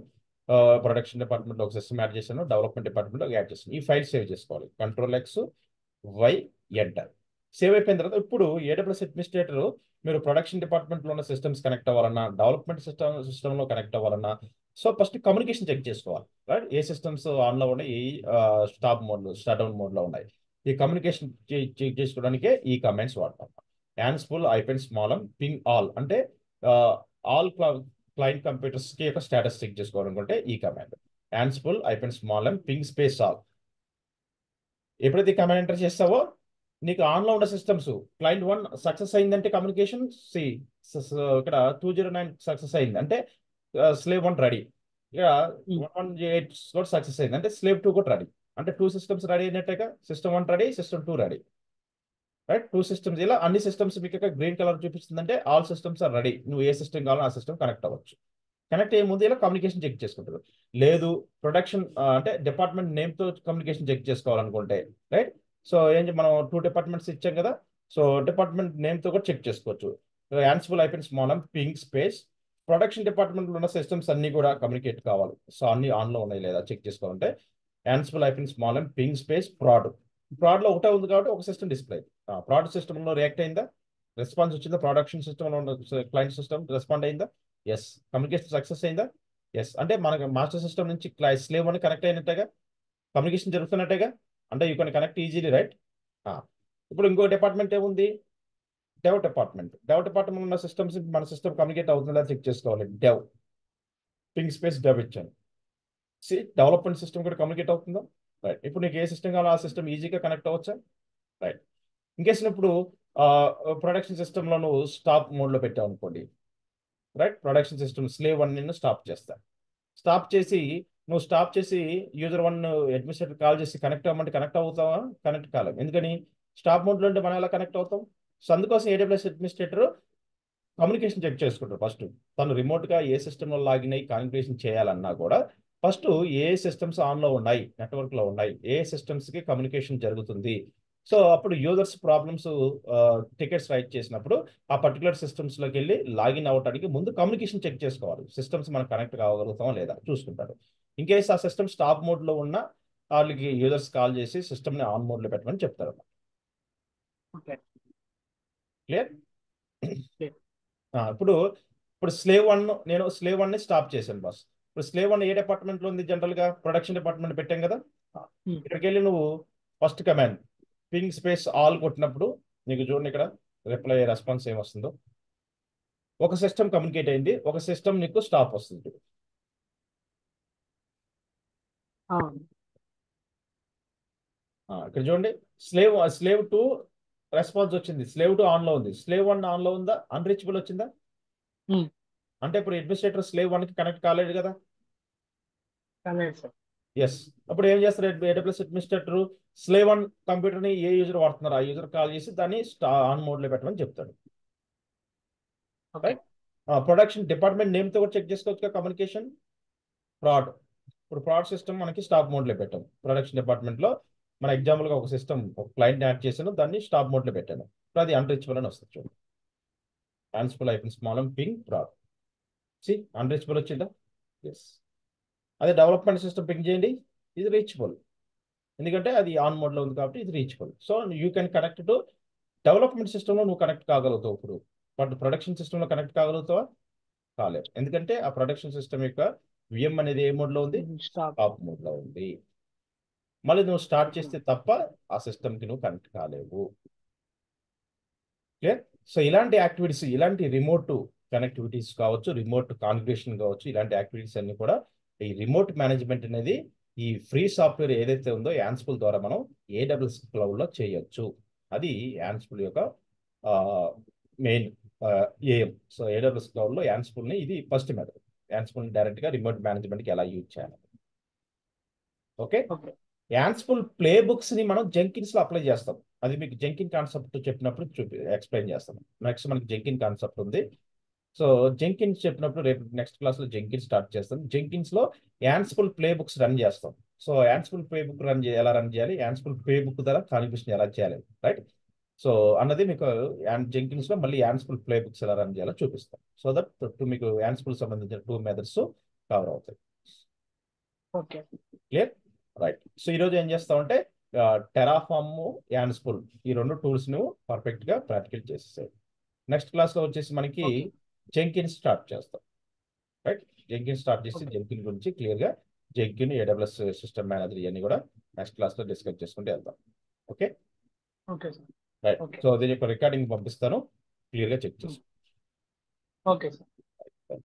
ప్రొడక్షన్ డిపార్ట్మెంట్లో ఒక సిస్టమ్ యాడ్ చేశాను, డెవలప్మెంట్ డిపార్ట్మెంట్లో యాడ్ చేస్తాను. ఈ ఫైల్ సేవ్ చేసుకోవాలి. Ctrl+X+Y enter. సేవ్ అయిపోయిన తర్వాత ఇప్పుడు AWS అడ్మినిస్ట్రేటర్ మీరు ప్రొడక్షన్ డిపార్ట్మెంట్లో ఉన్న సిస్టమ్స్ కనెక్ట్ అవ్వాలన్నా డెవలప్మెంట్ సిస్టంలో కనెక్ట్ అవ్వాలన్నా సో ఫస్ట్ కమ్యూనికేషన్ చెక్ చేసుకోవాలి, రైట్. ఏ సిస్టమ్స్ ఆన్లో ఉన్నాయి, ఏ షట్ డౌన్ మోడ్లో ఉన్నాయి. ఈ కమ్యూనికేషన్ చెక్ చేసుకోవడానికే ఈ కమాండ్స్ వాడతాం. యాన్స్ఫుల్ -small పింగ్ ఆల్ అంటే ఆల్ క్లయింట్ కంప్యూటర్స్ కి యొక్క స్టేటస్ చెక్ చేసుకోవాలనుకుంటే ఈ command Ansible -small ping space all. ఎప్పుడైతే ఈ కమాండ్ ఎంటర్ చేస్తావో నీకు ఆన్లో ఉన్న సిస్టమ్స్ క్లయింట్ 1 సక్సెస్ అయిందంటే కమ్యూనికేషన్ ఇక్కడ 209 సక్సెస్ అయింది అంటే స్లేవ్ 1 రెడీ. ఇక్కడ 118 కూడా సక్సెస్ అయింది అంటే స్లేవ్ 2 కూడా రెడీ. అంటే 2 సిస్టమ్స్ రెడీ అయినట్టుగా system 1 ready, system 2 ready, right. 2 systems ఇలా అన్ని సిస్టమ్స్ మీకు గ్రీన్ కలర్ చూపిస్తుందంటే ఆల్ సిస్టమ్స్ ఆర్ రెడీ. నువ్వు ఏ సిస్టమ్ కావాలో ఆ సిస్టమ్ కనెక్ట్ అవ్వచ్చు. కనెక్ట్ అయ్యే ముందు ఇలా కమ్యూనికేషన్ చెక్ చేసుకుంటారు. లేదు ప్రొడక్షన్ అంటే డిపార్ట్మెంట్ నేమ్తో కమ్యూనికేషన్ చెక్ చేసుకోవాలనుకుంటే, రైట్. సో మనం 2 డిపార్ట్మెంట్స్ ఇచ్చాం కదా, సో డిపార్ట్మెంట్ నేమ్తో కూడా చెక్ చేసుకోవచ్చు. యాన్స్ఫుల్ -small పింగ్ స్పేస్ ప్రొడక్షన్ డిపార్ట్మెంట్లో ఉన్న సిస్టమ్స్ అన్ని కూడా కమ్యూనికేట్ కావాలి. సో అన్ని ఆన్లో ఉన్నాయి లేదా చెక్ చేసుకోవాలంటే యాన్స్ఫుల్ -small పింగ్ స్పేస్ ప్రాడ్లో ఒకటే ఉంది కాబట్టి ఒక సిస్టమ్ డిస్ప్లే. ప్రాడ్ సిస్టంలో రియాక్ట్ అయిందా, రెస్పాన్స్ వచ్చిందా, ప్రొడక్షన్ సిస్టంలో ఉన్న క్లయింట్ సిస్టమ్ రెస్పాండ్ అయిందా, ఎస్. కమ్యూనికేషన్ సక్సెస్ అయిందా, ఎస్. అంటే మనకు మాస్టర్ సిస్టమ్ నుంచి స్లేవ్ 1 కనెక్ట్ అయినట్టుగా కమ్యూనికేషన్ జరుగుతున్నట్టుగా అంటే you can connect easily, right. ఇప్పుడు ఇంకో డిపార్ట్మెంట్ ఏముంది, డెవ్ డిపార్ట్మెంట్ ఉన్న సిస్టమ్స్ మన సిస్టమ్ కమ్యూనికేట్ అవుతుందా చెక్ చేసుకోవాలి. పింగ్ స్పేస్ డెవ్ ఇచ్చాను. డెవలప్మెంట్ సిస్టమ్ కూడా కమ్యూనికేట్ అవుతుందా, రైట్. ఇప్పుడు నీకు ఏ సిస్టమ్ కావాలో ఆ సిస్టమ్ ఈజీగా కనెక్ట్ అవ్వచ్చా, రైట్. ఇంకేస్ ఇప్పుడు ప్రొడక్షన్ సిస్టంలో నువ్వు స్టాప్ మోడ్లో పెట్టావు అనుకోండి, రైట్. ప్రొడక్షన్ సిస్టమ్ స్లేవ్ 1 నిన్ను స్టాప్ చేసి యూజర్ 1 అడ్మినిస్ట్రేటర్ కాల్ చేసి కనెక్ట్ అవ్వమంటే కనెక్ట్ అవుతావా, కనెక్ట్ కాలేం. ఎందుకని స్టాప్ మోడ్లో ఉంటే మనం ఎలా కనెక్ట్ అవుతాం. సో అందుకోసం AWS అడ్మినిస్ట్రేటర్ కమ్యూనికేషన్ చెక్ చేసుకుంటారు. ఫస్ట్ తను రిమోట్గా ఏ సిస్టంలో లాగిన్ అయ్యి కమ్యూనికేషన్ చేయాలన్నా కూడా ఫస్ట్ ఏ సిస్టమ్స్ ఆన్లో ఉన్నాయి, నెట్వర్క్లో ఉన్నాయి, ఏ సిస్టమ్స్కి కమ్యూనికేషన్ జరుగుతుంది. సో అప్పుడు యూజర్స్ ప్రాబ్లమ్స్ టికెట్స్ రైట్ చేసినప్పుడు ఆ పర్టికులర్ సిస్టమ్స్లోకి వెళ్ళి లాగిన్ అవ్వడానికి ముందు కమ్యూనికేషన్ చెక్ చేసుకోవాలి. సిస్టమ్స్ మనం కనెక్ట్ కాగలుగుతామా లేదా చూసుకుంటారు. ఇన్ కేస్ ఆ సిస్టమ్ స్టాప్ మోడ్లో ఉన్న వాళ్ళకి యూజర్స్ కాల్ చేసి సిస్టమ్ని ఆన్ మోడ్లో పెట్టమని చెప్తారు. క్లియర్? Clear. ఇప్పుడు ఇప్పుడు స్లేవ్ వన్ ని స్టాప్ చేశాను బాస్. ఇప్పుడు స్లేవ్ వన్ ఏ డిపార్ట్మెంట్లో ఉంది? జనరల్గా ప్రొడక్షన్ డిపార్ట్మెంట్ పెట్టాం కదా. ఇక్కడికి వెళ్ళి నువ్వు first command ping space all కొట్టినప్పుడు నీకు చూడండి ఇక్కడ రిప్లై రెస్పాన్స్ ఏమొస్తుందో. ఒక సిస్టమ్ కమ్యూనికేట్ అయింది, ఒక సిస్టమ్ నీకు స్టాప్ వస్తుంది. ఇక్కడ చూడండి, స్లేవ్ టు రెస్పాన్స్ వచ్చింది, స్లేవ్ టు ఆన్ లో ఉంది, స్లేవ్ వన్ ఆన్ లో ఉందా, అన్రీచబుల్ వచ్చిందా? అంటే ఇప్పుడు అడ్మినిస్ట్రేటర్ స్లేవ్ వన్ కి కనెక్ట్ కాలేదు కదా. ఎస్. అప్పుడు ఏం చేస్తారు AWS administrator? Slave one computer ని ఏ యూజర్ వాడుతున్నారు ఆ యూజర్ కాల్ చేసి దాన్ని ఆన్ మోడ్ లో పెట్టమని చెప్తాడు. రైట్. ప్రొడక్షన్ డిపార్ట్మెంట్ నేమ్ తో కూడా చెక్ చేసుకోవచ్చు కమ్యూనికేషన్. ప్రాడ్, ఇప్పుడు ప్రాడ్ సిస్టమ్ మనకి స్టాప్ మోడ్ లో పెట్టాం. ప్రొడక్షన్ డిపార్ట్మెంట్ లో మన ఎగ్జాంపుల్ గా ఒక సిస్టమ్ ఒక క్లయింట్ యాడ్ చేసాను, దాన్ని స్టాప్ మోడ్ లో పెట్టాను. ఇప్పుడు అది అన్రీచబుల్ అని వస్తుంది చూడండి. ఆన్సిబుల్ అయిపోయింది small ping prod. C unreachable వచ్చిందా? ఎస్. అదే డెవలప్మెంట్ సిస్టమ్ పింగ్ చేయండి, ఇది రీచబుల్, ఎందుకంటే అది ఆన్ మోడ్ లో ఉంది కాబట్టి ఇది reachable. So you can connect to development system లో నువ్వు కనెక్ట్ కాగలుగుతావు ఇప్పుడు, బట్ ప్రొడక్షన్ సిస్టమ్ లో కనెక్ట్ కాగలుగుతావా? కాలేవు, ఎందుకంటే ఆ ప్రొడక్షన్ సిస్టమ్ యొక్క విఎం అనేది ఏ మోడ్ లో ఉంది? స్టాప్ మోడ్ లో ఉంది. మళ్ళీ నువ్వు స్టార్ట్ చేస్తే తప్ప ఆ సిస్టమ్ కి నువ్వు కనెక్ట్ కాలేవు. ఓకే. సో ఇలాంటి యాక్టివిటీస్, ఇలాంటి రిమోట్ కనెక్టివిటీస్ కావచ్చు, రిమోట్ కాన్ఫిగరేషన్ కావచ్చు, ఇలాంటి యాక్టివిటీస్ అన్ని కూడా ఈ రిమోట్ మేనేజ్మెంట్ అనేది ఈ ఫ్రీ సాఫ్ట్వేర్ ఏదైతే ఉందో యాన్సిబుల్ ద్వారా మనం AWS క్లౌడ్ లో చేయొచ్చు. అది యాన్సిబుల్ యొక్క main AM. So AWS cloud లో యాన్సిబుల్ ని ఇది ఫస్ట్ మెథడ్. యాన్సిబుల్ డైరెక్ట్ గా రిమోట్ మేనేజ్మెంట్ కి ఎలా యూజ్ చేయాలి. ఓకే. యాన్సిబుల్ ప్లే బుక్స్ ని మనం జెంకిన్స్ లో అప్లై చేస్తాం. అది మీకు జెంకిన్ కాన్సెప్ట్ చెప్పినప్పుడు ఎక్స్ప్లెయిన్ చేస్తాం. నెక్స్ట్ మనకి జెంకిన్ కాన్సెప్ట్ ఉంది. సో జెంకిన్స్ చెప్పినప్పుడు రేపు నెక్స్ట్ క్లాస్ లో జెంకిన్స్ స్టార్ట్ చేస్తాం. జెంకిన్స్ లో యాన్సిబుల్ ప్లే బుక్స్ రన్ చేస్తాం. సో యాన్సిబుల్ ప్లే బుక్ ఎలా రన్ చేయాలి, యాన్సిబుల్ ప్లే బుక్ ద్వారా కాన్ఫిగరేషన్ ఎలా చేయాలి, రైట్. సో అన్నది మీకు జెంకిన్స్ లో మళ్ళీ యాన్సిబుల్ ప్లే బుక్స్ ఎలా రన్ చేయాలో చూపిస్తాం. సో దట్ మీకు యాన్సిబుల్ సంబంధించిన 2 మెథడ్స్ కవర్ అవుతాయి. ఓకే. క్లియర్? రైట్. సో ఈరోజు ఏం చేస్తామంటే టెరాఫామ్, యాన్సిబుల్ ఈ 2 టూల్స్ ను పర్ఫెక్ట్ గా ప్రాక్టికల్ చేసేసాయి. నెక్స్ట్ క్లాస్ లో వచ్చేసి మనకి జెంకిన్స్ స్టార్ట్ చేస్తాం. రైట్. జెంకిన్స్ స్టార్ట్ చేసి జెంకిన్ గురించి క్లియర్ గా జెంకిన్, AWS సిస్టమ్ మేనేజర్ ఇవన్నీ కూడా నెక్స్ట్ క్లాస్ లో డిస్కస్ చేసుకుంటూ వెళ్తాం. ఓకే. రైట్. సో దీని యొక్క రికార్డింగ్ పంపిస్తాను, క్లియర్ గా చెక్ చేసుకోండి. Okay sir.